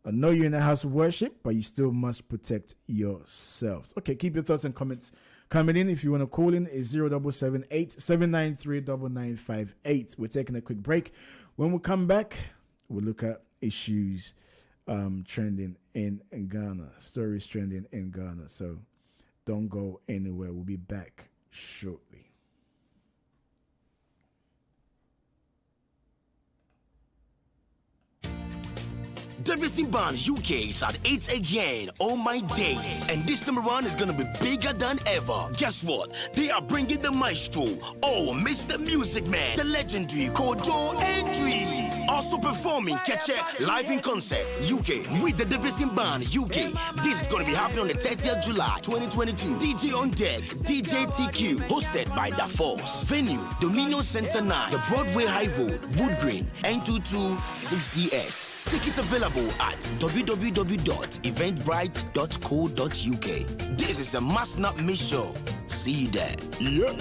I know you're in a house of worship, but you still must protect yourselves. Okay, keep your thoughts and comments coming in. If you want to call in, it's 0778-793-9958. We're taking a quick break. When we come back, we'll look at issues trending in Ghana, stories trending in Ghana. So don't go anywhere. We'll be back shortly. Davidson Band UK is at 8 again, all my days. And this time around is gonna be bigger than ever. Guess what? They are bringing the maestro, Mr. Music Man, the legendary Kojo Andriod. Also performing Keche live in concert UK with the Davidson Band UK. This is gonna be happening on the 30th July 2022. DJ on deck, DJ TQ, hosted by Da Force. Venue, Dominion Center 9, the Broadway High Road, Wood Green, N2260S. Tickets available at www.eventbrite.co.uk. This is a must not miss show. See you there. Yeah.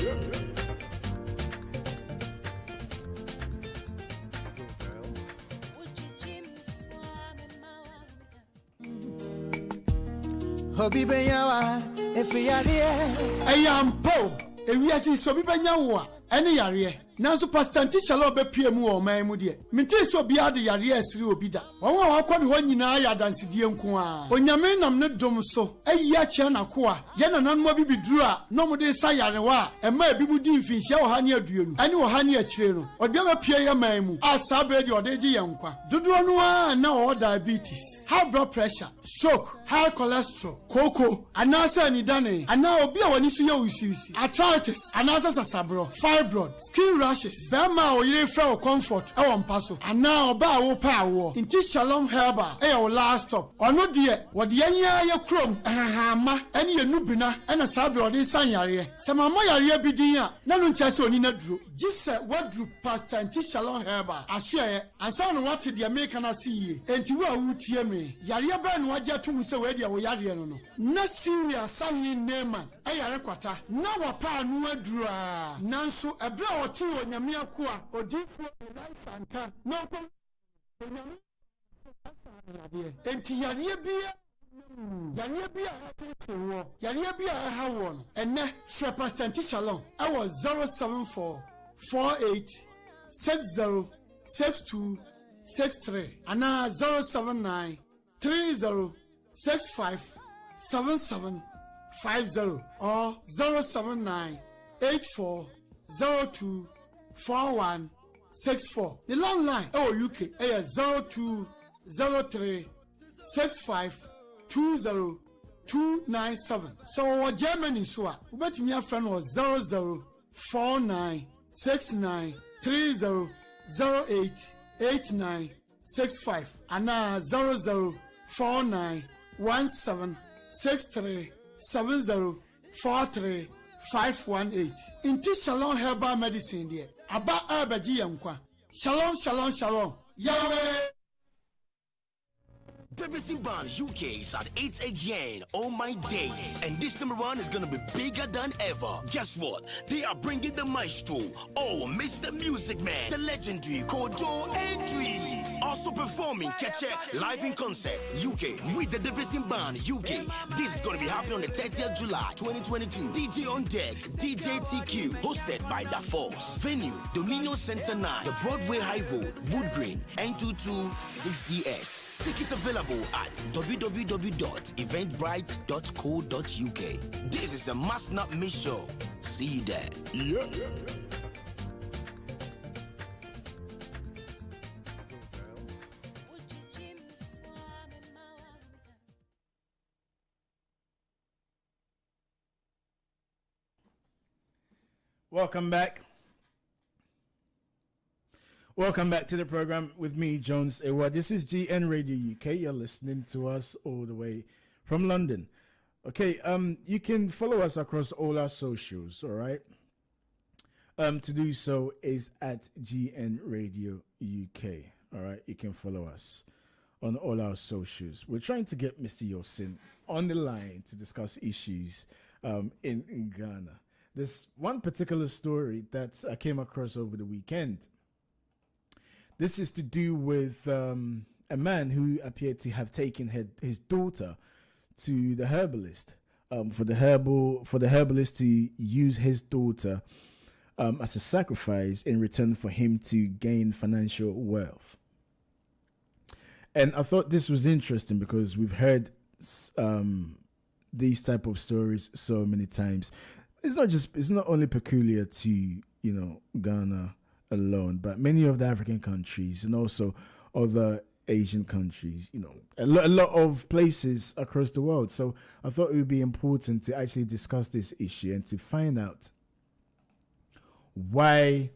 Hobi benyawa efiyade Ayampo ewiase so bi benyawa ene yare nanso pastanti shalo bepie mu o man mu de menti so bia de yare asiri obi da won a wakɔ me hɔ nyinaa ya dansedie nko a onyame nam ne dom so ayi akyɛ na ko a ye nanan mo bi biduru a no mo de sa yare wa ɛma ebi mu di mfinhyia wɔ ha ne aduonu ɛne wɔ ha ne akyire no ɔde bepie ya man mu a sabre de ɔde gye yankwa dodo no a na ɔ diabetes, high blood pressure, stroke, high cholesterol, koko, anasa ni dane, ana obi a wani so ye usisi, arthritis, anasa sasabro, fibroid, skin rashes, bema o yire fra o comfort, e won paso, ana oba wo pa wo. Inti Shalom Herbal, e your last stop. Ono de, wode yanya ye krom, ma, ene ye nubina, ene sabre ode san yare. Sama mo yare bi din a, na no ntia se oni na duro. Gise wadru pastor Inti Shalom Herbal. Asye, ansa no wate de America na see. Enti wo a wutie me. Yare ba no wagye atum se we dia wo yare no. Na serious sahni neman. E yare kwata. Na wapa anu aduru a. Nanso ebra oti wo nyame akoa. Odifo life anka. No ko nyame enti yare bia yare bia atetewo. Yare bia ha won. Ene Fre Pastor Shalom. I was 074 48 60 62 63 and 079 30 65 77 50 or 079 84 02 41 64. The long line UK is 02 03 65 20 297. So our Germany so we bet me a friend was 00 49 69 30 08 8965 and 00 49 17 63 70 43 518. Inti Shalom Herbal Medicine there. Aba abaji yankwa. Shalom, shalom, shalom. Yahweh. Davidson Band UK is at 8 again, all my days. And this time around is gonna be bigger than ever. Guess what? They are bringing the maestro, Mr. Music Man, the legendary Kojo Andriod. Also performing Keche live in concert UK with the Davidson Band UK. This is gonna be happening on the 30th July 2022. DJ on deck, DJ TQ, hosted by Da Force. Venue, Dominion Center 9, the Broadway High Road, Wood Green, N2260S. Tickets available at www.eventbrite.co.uk. This is a must not miss show. See you there. Yeah. Welcome back. Welcome back to the program with me, Jones Awuah. This is GN Radio UK. You're listening to us all the way from London. Okay, you can follow us across all our socials, all right? To do so is at GN Radio UK. All right, you can follow us on all our socials. We're trying to get Mr. Yosin on the line to discuss issues in Ghana. There's one particular story that I came across over the weekend. This is to do with a man who appeared to have taken his daughter to the herbalist for the herbalist to use his daughter as a sacrifice in return for him to gain financial wealth. And I thought this was interesting because we've heard these type of stories so many times. It's not only peculiar to Ghana alone, but many of the African countries and also other Asian countries, a lot of places across the world. So I thought it would be important to actually discuss this issue and to find out why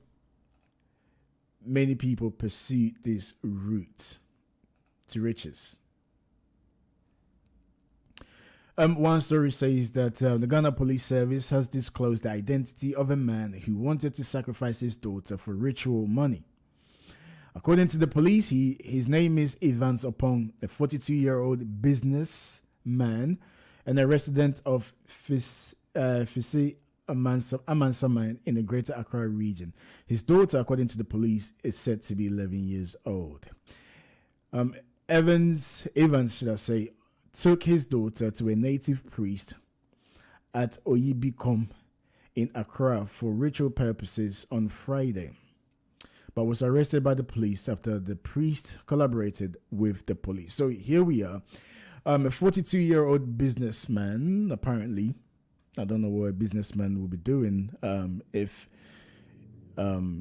many people pursue this route to riches. One story says that the Ghana Police Service has disclosed the identity of a man who wanted to sacrifice his daughter for ritual money. According to the police, his name is Evans Opong, a 42-year-old businessman and a resident of Fisi Amansaman in the Greater Accra region. His daughter, according to the police, is said to be 11 years old. Evans, should I say, took his daughter to a native priest at Oyibikom in Accra for ritual purposes on Friday, but was arrested by the police after the priest collaborated with the police. So here we are. A 42-year-old businessman, apparently. I don't know what a businessman will be doing if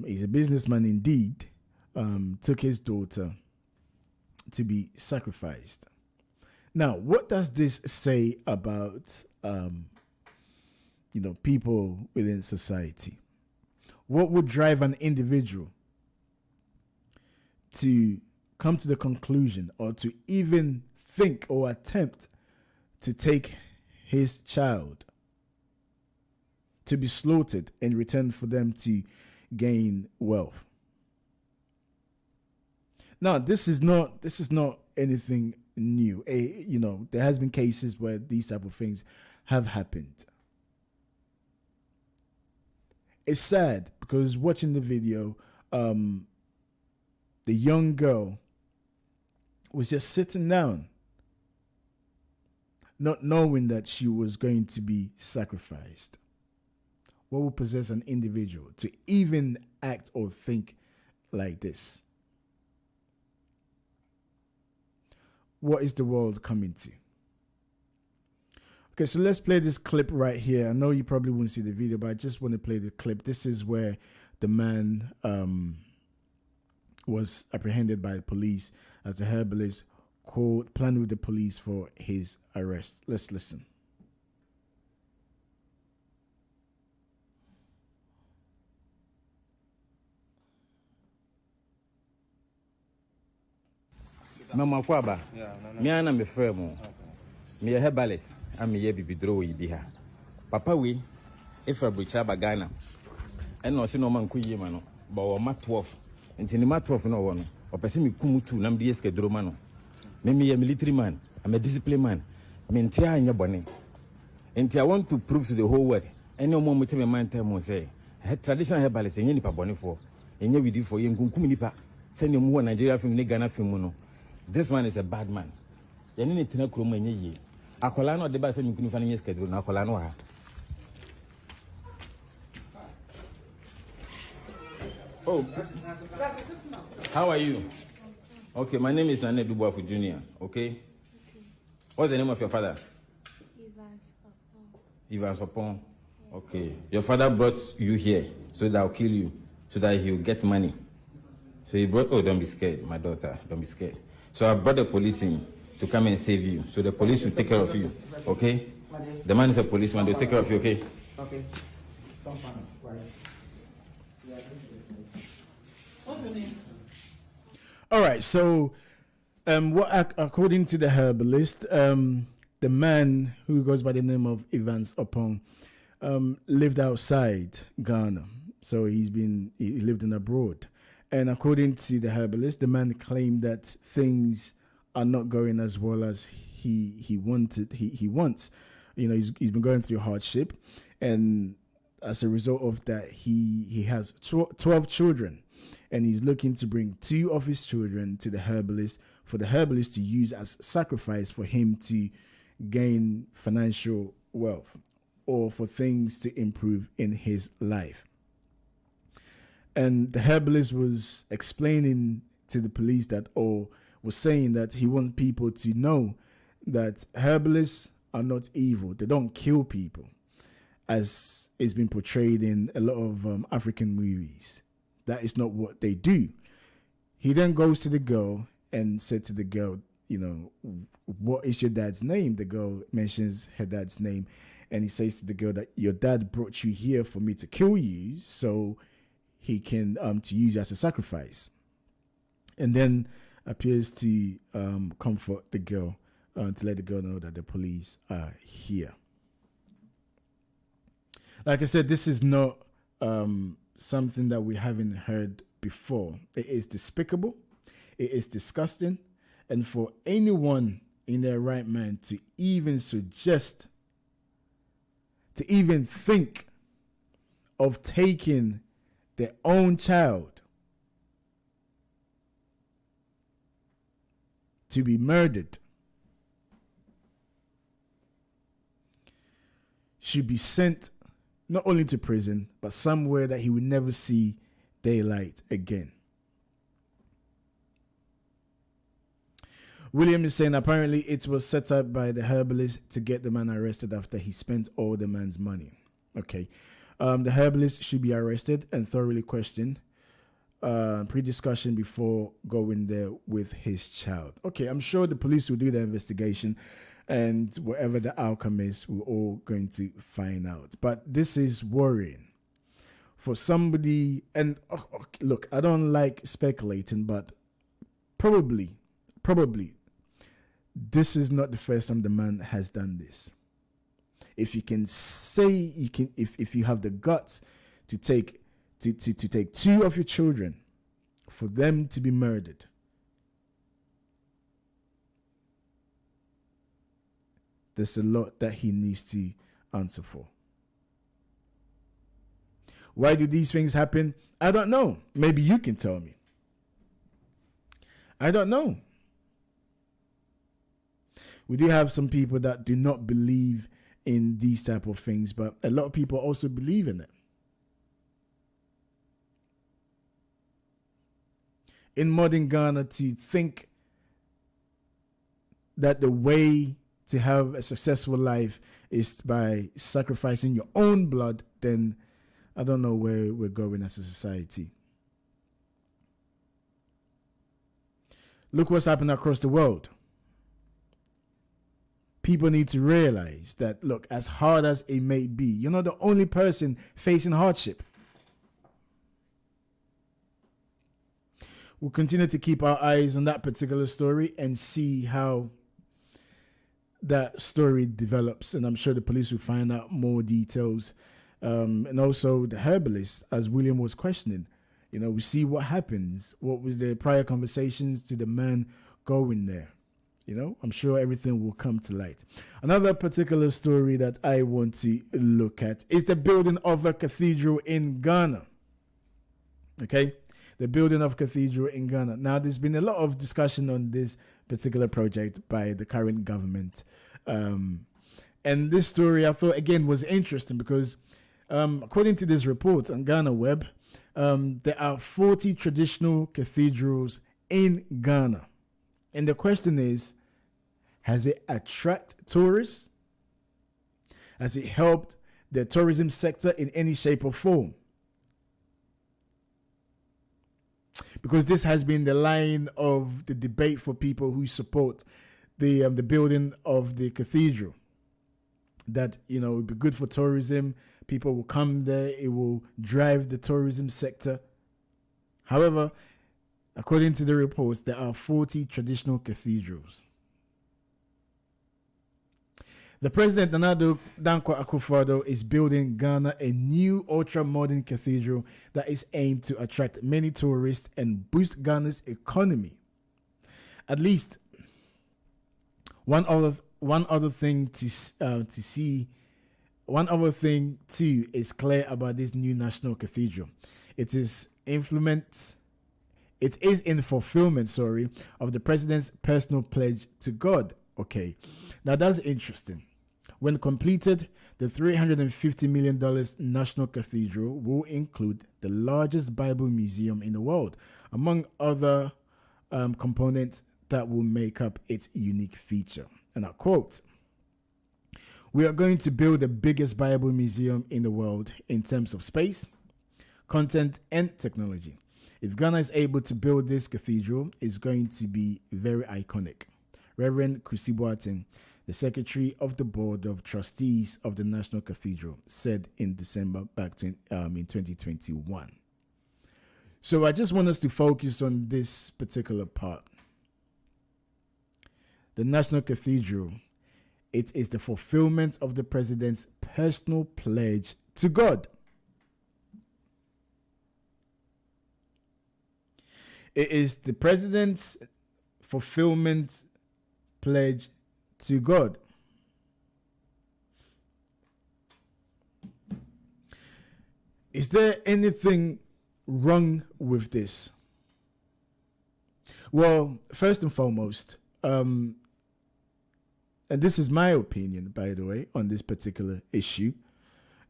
he's a businessman indeed, took his daughter to be sacrificed. Now, what does this say about, people within society? What would drive an individual to come to the conclusion or to even think or attempt to take his child to be slaughtered in return for them to gain wealth? Now, this is not anything new. There has been cases where these type of things have happened. It's sad because watching the video, the young girl was just sitting down, not knowing that she was going to be sacrificed. What would possess an individual to even act or think like this? What is the world coming to? Okay, so let's play this clip right here. I know you probably won't see the video, but I just want to play the clip. This is where the man was apprehended by the police as the herbalist planned with the police for his arrest. Let's listen. Mama Kwaba, me and me friend, me a herbalist, and me a baby draw yibiha. Papa we, if a butcher bagana, and no no man kuye mano, but mat 12, and in mat 12 no one, or person me kumutu, Nambiesque dromano. Me a military man, I'm a disciplined man, mentia in your bonnet. And I want to prove to the whole world, and no more with my mind time say, traditional herbalist and any paboni for, and you do for young Kuminipa, send you more Nigeria from Ghana film. This one is a bad man. You need to know Krumani. Akolano, the best you can find schedule. Akolano. Oh, how are you? Okay, my name is Nane Dubois Jr. Okay? What's the name of your father? Evans Opon. Okay. Your father brought you here so that I'll kill you, so that he'll get money. So he brought, don't be scared, my daughter, don't be scared. So I brought the police in to come and save you. So the police will take care of you, okay? The man is a policeman, they'll take care of you, okay? Okay. All right, so according to the herbalist, the man who goes by the name of Evans Opong lived outside Ghana. So he lived in abroad. And according to the herbalist, the man claimed that things are not going as well as he wants. You know, he's been going through hardship, and as a result of that, he has 12 children, and he's looking to bring 2 of his children to the herbalist for the herbalist to use as sacrifice for him to gain financial wealth or for things to improve in his life. And the herbalist was explaining to the police was saying that he wants people to know that herbalists are not evil. They don't kill people, as it's been portrayed in a lot of African movies. That is not what they do. He then goes to the girl and said to the girl, you know, what is your dad's name? The girl mentions her dad's name, and he says to the girl that your dad brought you here for me to kill you, so he can to use you as a sacrifice. And then appears to comfort the girl, to let the girl know that the police are here. Like I said, this is not something that we haven't heard before. It is despicable. It is disgusting. And for anyone in their right mind to even suggest, to even think of taking their own child to be murdered should be sent not only to prison, but somewhere that he would never see daylight again. William is saying apparently it was set up by the herbalist to get the man arrested after he spent all the man's money. Okay. The herbalist should be arrested and thoroughly questioned, pre-discussion before going there with his child. Okay, I'm sure the police will do the investigation, and whatever the outcome is, we're all going to find out. But this is worrying for somebody, and look, I don't like speculating, but probably, this is not the first time the man has done this. If you can say you can, if you have the guts to take 2 of your children for them to be murdered, there's a lot that he needs to answer for. Why do these things happen? I don't know. Maybe you can tell me. I don't know. We do have some people that do not believe in these type of things, but a lot of people also believe in it. In modern Ghana, to think that the way to have a successful life is by sacrificing your own blood, then I don't know where we're going as a society. Look what's happening across the world. People need to realize that, look, as hard as it may be, you're not the only person facing hardship. We'll continue to keep our eyes on that particular story and see how that story develops. And I'm sure the police will find out more details. And also the herbalist, as William was questioning, you know, we see what happens. What was the prior conversations to the man going there? You know, I'm sure everything will come to light. Another particular story that I want to look at is the building of a cathedral in Ghana. Okay, the building of cathedral in Ghana. Now, there's been a lot of discussion on this particular project by the current government. And this story, I thought, again, was interesting because according to this report on Ghana Web, there are 40 traditional cathedrals in Ghana. And the question is, has it attracted tourists? Has it helped the tourism sector in any shape or form? Because this has been the line of the debate for people who support the building of the cathedral. That, you know, it would be good for tourism, People will come there. It will drive the tourism sector. However, according to the reports, there are 40 traditional cathedrals. The president, Nana Dankwa Akufo-Addo, is building Ghana a new ultra-modern cathedral that is aimed to attract many tourists and boost Ghana's economy. At least one other thing too is clear about this new national cathedral. It is in fulfillment, of the president's personal pledge to God. Okay, now that's interesting. When completed, the $350 million National Cathedral will include the largest Bible museum in the world, among other components that will make up its unique feature. And I quote, "We are going to build the biggest Bible museum in the world in terms of space, content, and technology. If Ghana is able to build this cathedral, it's going to be very iconic," Reverend Kusi Boateng, the Secretary of the Board of Trustees of the National Cathedral, said in December in 2021. So I just want us to focus on this particular part. The National Cathedral, it is the fulfillment of the president's personal pledge to God. It is the president's fulfillment pledge to God. Is there anything wrong with this? Well, first and foremost, and this is my opinion, by the way, on this particular issue,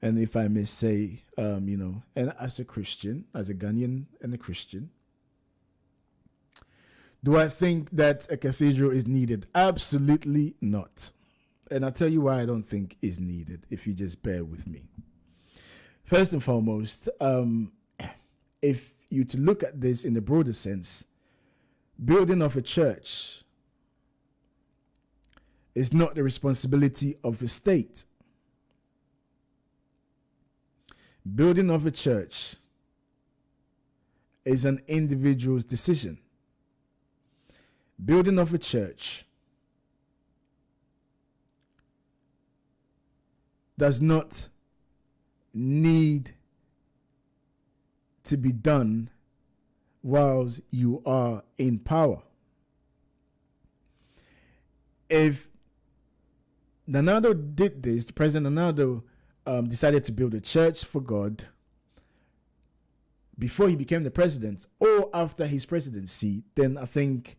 and if I may say, and as a Christian, as a Ghanaian and a Christian, do I think that a cathedral is needed? Absolutely not. And I'll tell you why I don't think it's needed, if you just bear with me. First and foremost, if you to look at this in the broader sense, building of a church is not the responsibility of a state. Building of a church is an individual's decision. Building of a church does not need to be done whilst you are in power. If Nana did this, President Nana decided to build a church for God before he became the president or after his presidency, then I think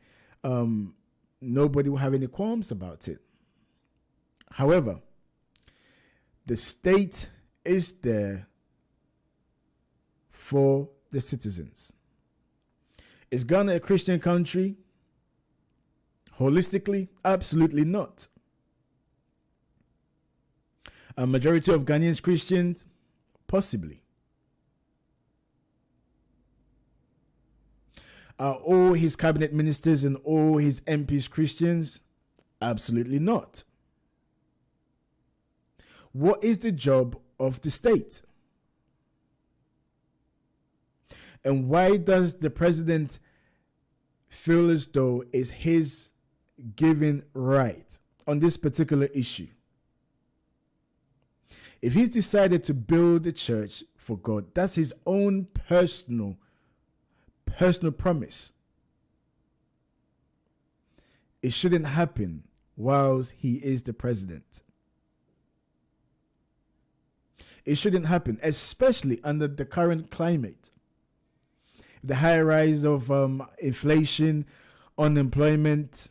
nobody will have any qualms about it. However, the state is there for the citizens. Is Ghana a Christian country? Holistically, absolutely not. A majority of Ghanaians Christians? Possibly. Are all his cabinet ministers and all his MPs Christians? Absolutely not. What is the job of the state? And why does the president feel as though it's his given right on this particular issue? If he's decided to build a church for God, that's his own personal promise. It shouldn't happen whilst he is the president. It shouldn't happen, especially under the current climate. The high rise of inflation, unemployment,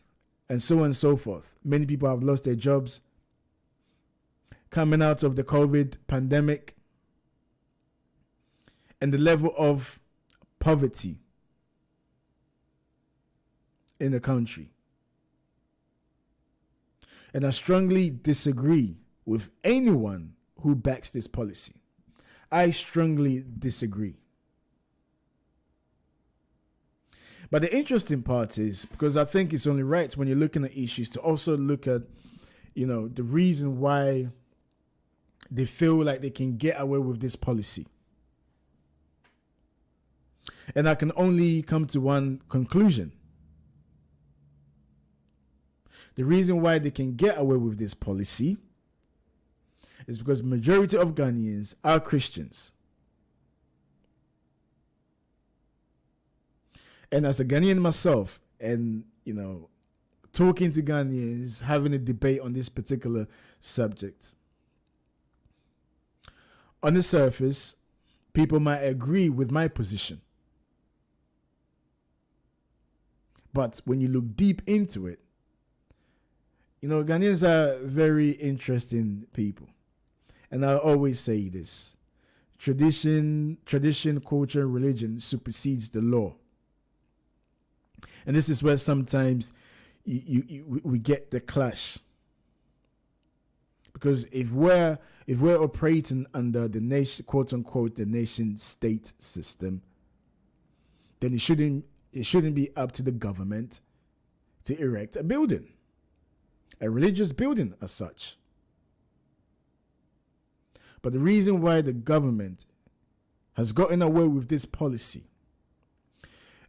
and so on and so forth. Many people have lost their jobs. Coming out of the COVID pandemic, and the level of poverty in the country. And I strongly disagree with anyone who backs this policy. I strongly disagree. But the interesting part is, because I think it's only right when you're looking at issues to also look at, the reason why they feel like they can get away with this policy. And I can only come to one conclusion. The reason why they can get away with this policy is because the majority of Ghanaians are Christians. And as a Ghanaian myself, and, you know, talking to Ghanaians, having a debate on this particular subject, on the surface, people might agree with my position. But when you look deep into it, you know, Ghanaians are very interesting people. And I always say this: tradition, culture, and religion supersedes the law. And this is where sometimes we get the clash. Because if we're operating under the nation, quote unquote, the nation state system, then it shouldn't be up to the government to erect a building, a religious building as such. But the reason why the government has gotten away with this policy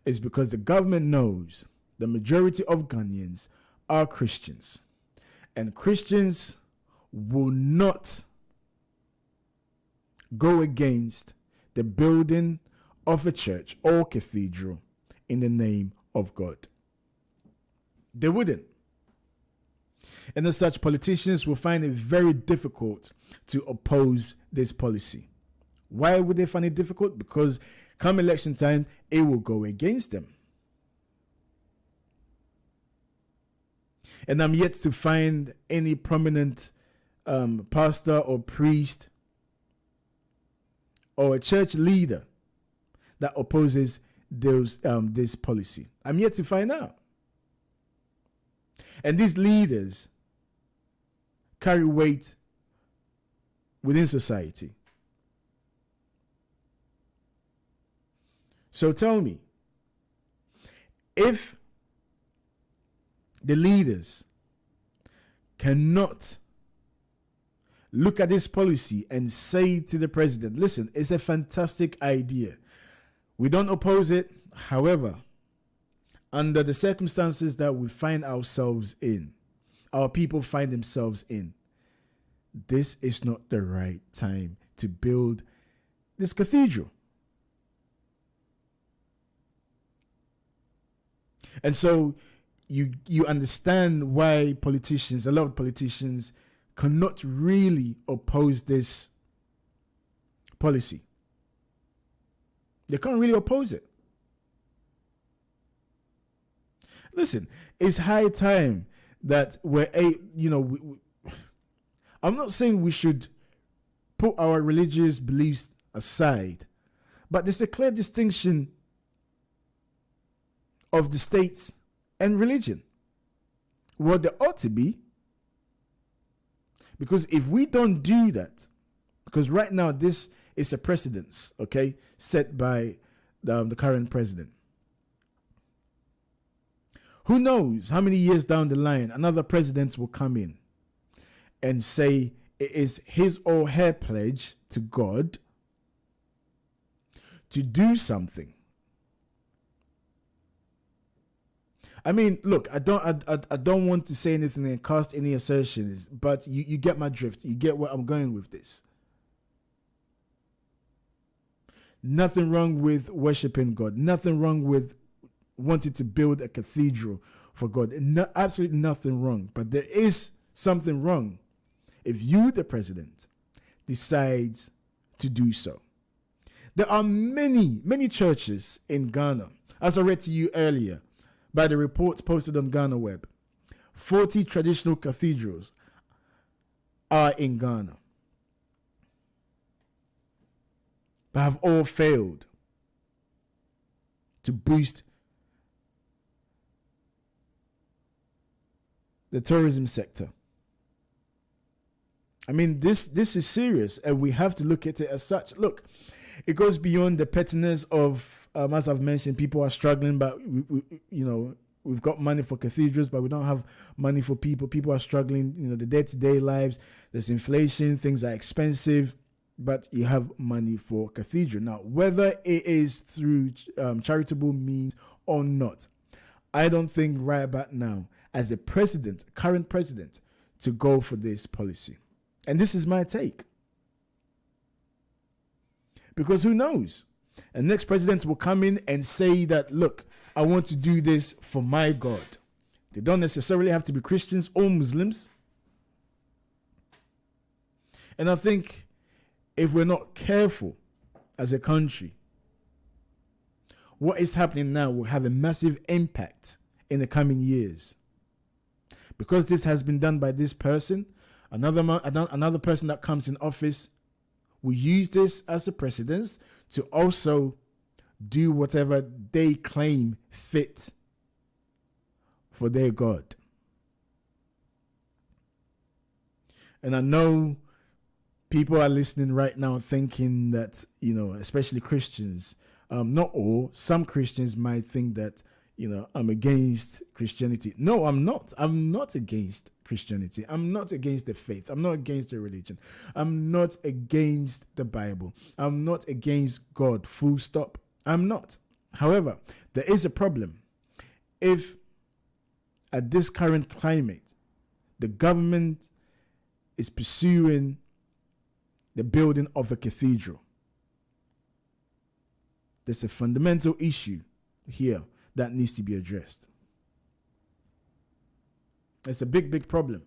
is because the government knows the majority of Ghanaians are Christians, and Christians will not go against the building of a church or cathedral in the name of God. They wouldn't. And as such, politicians will find it very difficult to oppose this policy. Why would they find it difficult? Because come election time, it will go against them. And I'm yet to find any prominent pastor or priest or a church leader that opposes this policy. I'm yet to find out. And these leaders carry weight within society. So tell me, if the leaders cannot look at this policy and say to the president, listen, it's a fantastic idea, we don't oppose it, however, under the circumstances that we find ourselves in, our people find themselves in, this is not the right time to build this cathedral. And so you understand why politicians, a lot of politicians, cannot really oppose this policy. They can't really oppose it. Listen, it's high time that I'm not saying we should put our religious beliefs aside, but there's a clear distinction of the states and religion. What there ought to be. Because if we don't do that, because right now this is a precedence, okay, set by the current president. Who knows how many years down the line another president will come in and say it is his or her pledge to God to do something. I mean, look, I don't want to say anything and cast any assertions, but you get my drift. You get where I'm going with this. Nothing wrong with worshiping God. Nothing wrong with wanting to build a cathedral for God. No, absolutely nothing wrong. But there is something wrong if you, the president, decides to do so. There are many churches in Ghana, as I read to you earlier, by the reports posted on Ghana Web. 40 traditional cathedrals are in Ghana, but have all failed to boost the tourism sector. I mean, this is serious, and we have to look at it as such. Look, it goes beyond the pettiness of, as I've mentioned, people are struggling, but we've got money for cathedrals, but we don't have money for people. People are struggling, the day-to-day lives. There's inflation, things are expensive, but you have money for cathedral. Now, whether it is through charitable means or not, I don't think right about now, as a president, current president, to go for this policy. And this is my take. Because who knows? And next president will come in and say that, look, I want to do this for my God. They don't necessarily have to be Christians or Muslims. And I think if we're not careful as a country, what is happening now will have a massive impact in the coming years. Because this has been done by this person, another person that comes in office will use this as a precedence to also do whatever they claim fit for their God. And I know people are listening right now thinking that, especially Christians, not all, some Christians might think that, I'm against Christianity. No, I'm not. I'm not against Christianity. I'm not against the faith. I'm not against the religion. I'm not against the Bible. I'm not against God, full stop. I'm not. However, there is a problem. If at this current climate, the government is pursuing the building of a cathedral, there's a fundamental issue here that needs to be addressed. It's a big, big problem.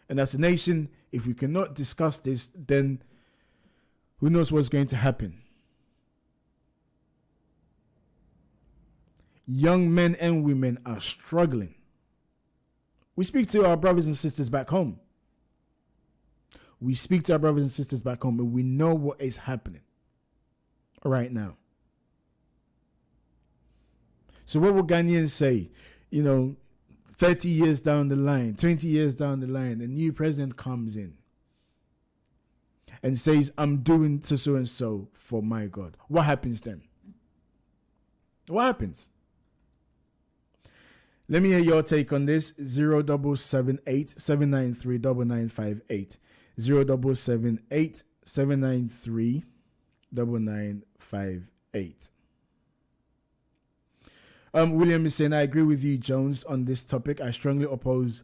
And as a nation, if we cannot discuss this, then who knows what's going to happen? Young men and women are struggling. We speak to our brothers and sisters back home. And we know what is happening right now. So what will Ghanaians say? 30 years down the line, 20 years down the line, a new president comes in and says, I'm doing so and so for my God. What happens then? What happens? Let me hear your take on this. 0778 793 9958. 0778 793 9958. William is saying, I agree with you, Jones, on this topic. I strongly oppose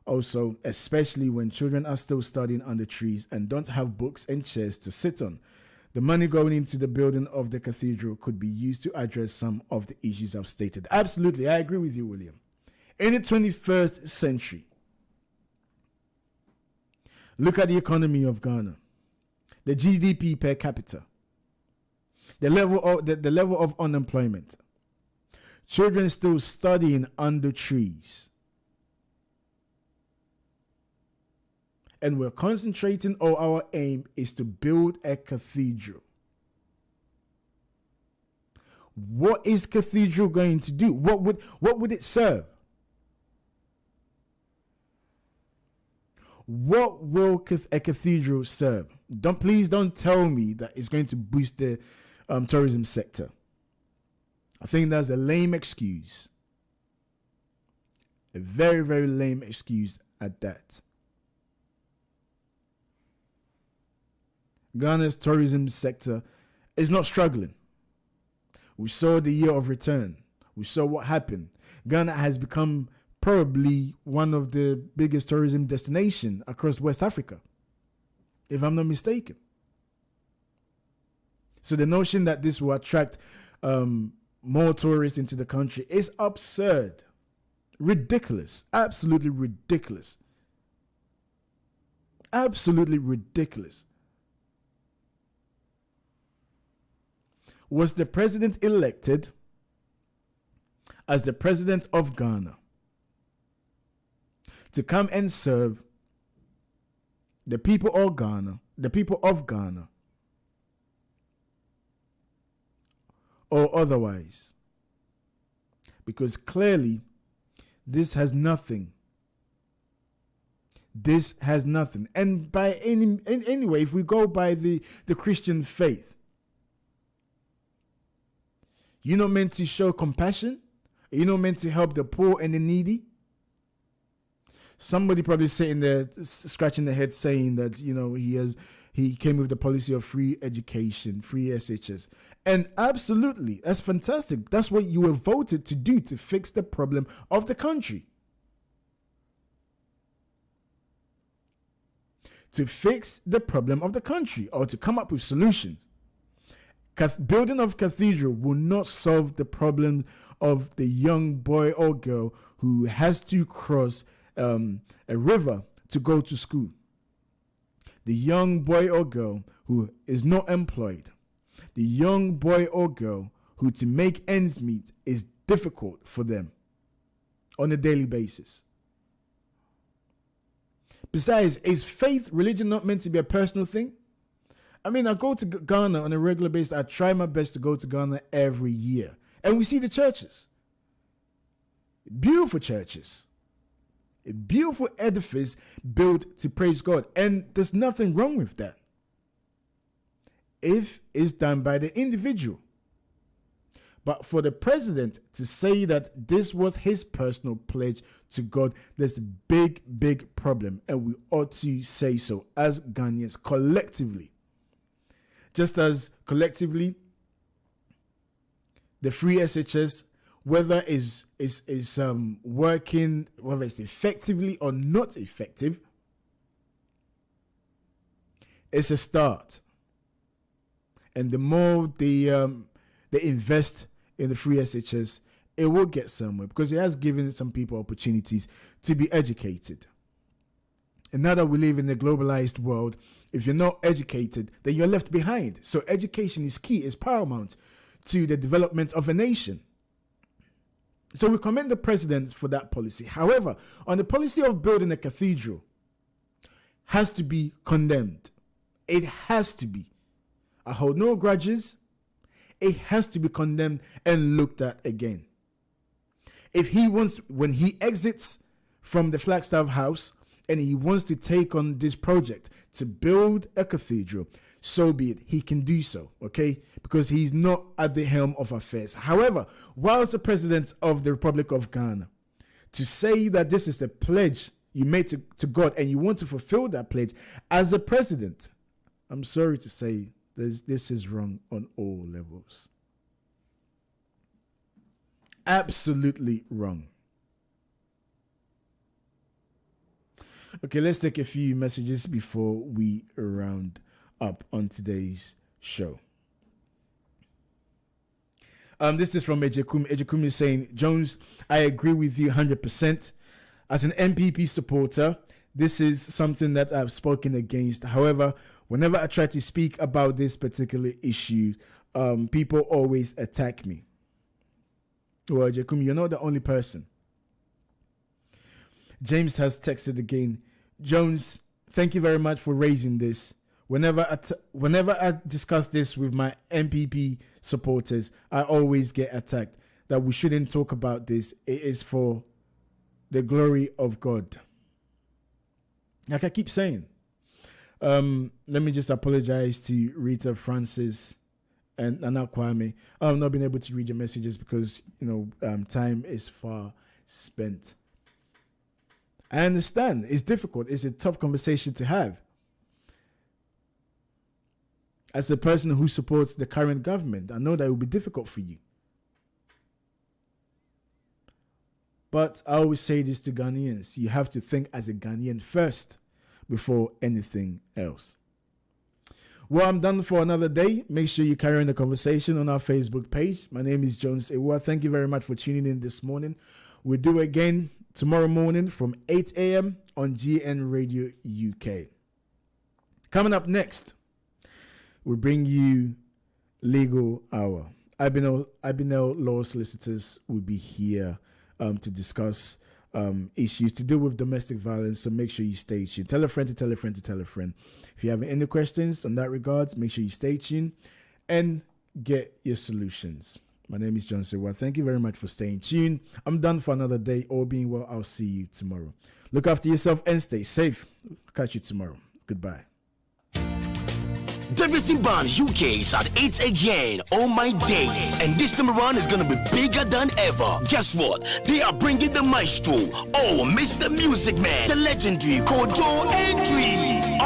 also, especially when children are still studying under trees and don't have books and chairs to sit on. The money going into the building of the cathedral could be used to address some of the issues I've stated. Absolutely, I agree with you, William. In the 21st century, look at the economy of Ghana, the GDP per capita, the level of unemployment. Children still studying under trees. And we're concentrating, or our aim is to build a cathedral. What is cathedral going to do? What would it serve? What will a cathedral serve? Please don't tell me that it's going to boost the tourism sector. I think that's a lame excuse. A very, very lame excuse at that. Ghana's tourism sector is not struggling. We saw the year of return. We saw what happened. Ghana has become probably one of the biggest tourism destinations across West Africa, if I'm not mistaken. So the notion that this will attract more tourists into the country is absurd, ridiculous, absolutely ridiculous. Absolutely ridiculous. Was the president elected as the president of Ghana to come and serve the people of Ghana, or otherwise? Because clearly this has nothing. And by anyway, if we go by the Christian faith, you're not meant to show compassion Are you not meant to help the poor and the needy? Somebody probably sitting there scratching their head saying that, he came with the policy of free education, free SHS. And absolutely, that's fantastic. That's what you were voted to do, to fix the problem of the country. To fix the problem of the country, or to come up with solutions. Building of cathedral will not solve the problem of the young boy or girl who has to cross a river to go to school. The young boy or girl who is not employed. The young boy or girl who, to make ends meet, is difficult for them on a daily basis. Besides, is faith, religion not meant to be a personal thing? I mean, I go to Ghana on a regular basis. I try my best to go to Ghana every year. And we see the churches. Beautiful churches. A beautiful edifice built to praise God. And there's nothing wrong with that, if it's done by the individual. But for the president to say that this was his personal pledge to God, there's a big, big problem. And we ought to say so as Ghanaians collectively. Just as collectively, the free SHS, whether is working, whether it's effectively or not effective, it's a start. And the more they invest in the free SHS, it will get somewhere, because it has given some people opportunities to be educated. And now that we live in a globalized world, if you're not educated, then you're left behind. So education is key, is paramount to the development of a nation. So we commend the president for that policy. However, on the policy of building a cathedral, has to be condemned. It has to be. I hold no grudges. It has to be condemned and looked at again. If he wants, when he exits from the Flagstaff House and he wants to take on this project to build a cathedral, so be it. He can do so, okay? Because he's not at the helm of affairs. However, whilst the president of the Republic of Ghana, to say that this is a pledge you made to God and you want to fulfill that pledge as a president, I'm sorry to say this is wrong on all levels. Absolutely wrong. Okay, let's take a few messages before we round up on today's show. This is from Ejekumi. Ejekumi is saying, Jones, I agree with you 100%. As an MPP supporter, this is something that I've spoken against. However, whenever I try to speak about this particular issue, people always attack me. Well, Ejekumi, you're not the only person. James has texted again. Jones, thank you very much for raising this. Whenever I discuss this with my MPP supporters, I always get attacked that we shouldn't talk about this. It is for the glory of God. Like I keep saying. Let me just apologize to Rita Francis and Nana Kwame. I've not been able to read your messages because, time is far spent. I understand. It's difficult. It's a tough conversation to have. As a person who supports the current government, I know that it will be difficult for you. But I always say this to Ghanaians. You have to think as a Ghanaian first before anything else. Well, I'm done for another day. Make sure you carry on the conversation on our Facebook page. My name is Jones Awuah. Thank you very much for tuning in this morning. We'll do it again tomorrow morning from 8 a.m. on GN Radio UK. Coming up next, we'll bring you Legal Hour. Abinel Law Solicitors will be here to discuss issues to do with domestic violence, so make sure you stay tuned. Tell a friend to tell a friend to tell a friend. If you have any questions on that regards, make sure you stay tuned and get your solutions. My name is Jones Awuah. Thank you very much for staying tuned. I'm done for another day. All being well, I'll see you tomorrow. Look after yourself and stay safe. Catch you tomorrow. Goodbye. Davison Band UK is at 8 again. Oh my days. And this time around is gonna be bigger than ever. Guess what? They are bringing the maestro. Oh, Mr. Music Man. The legendary Jones Awuah.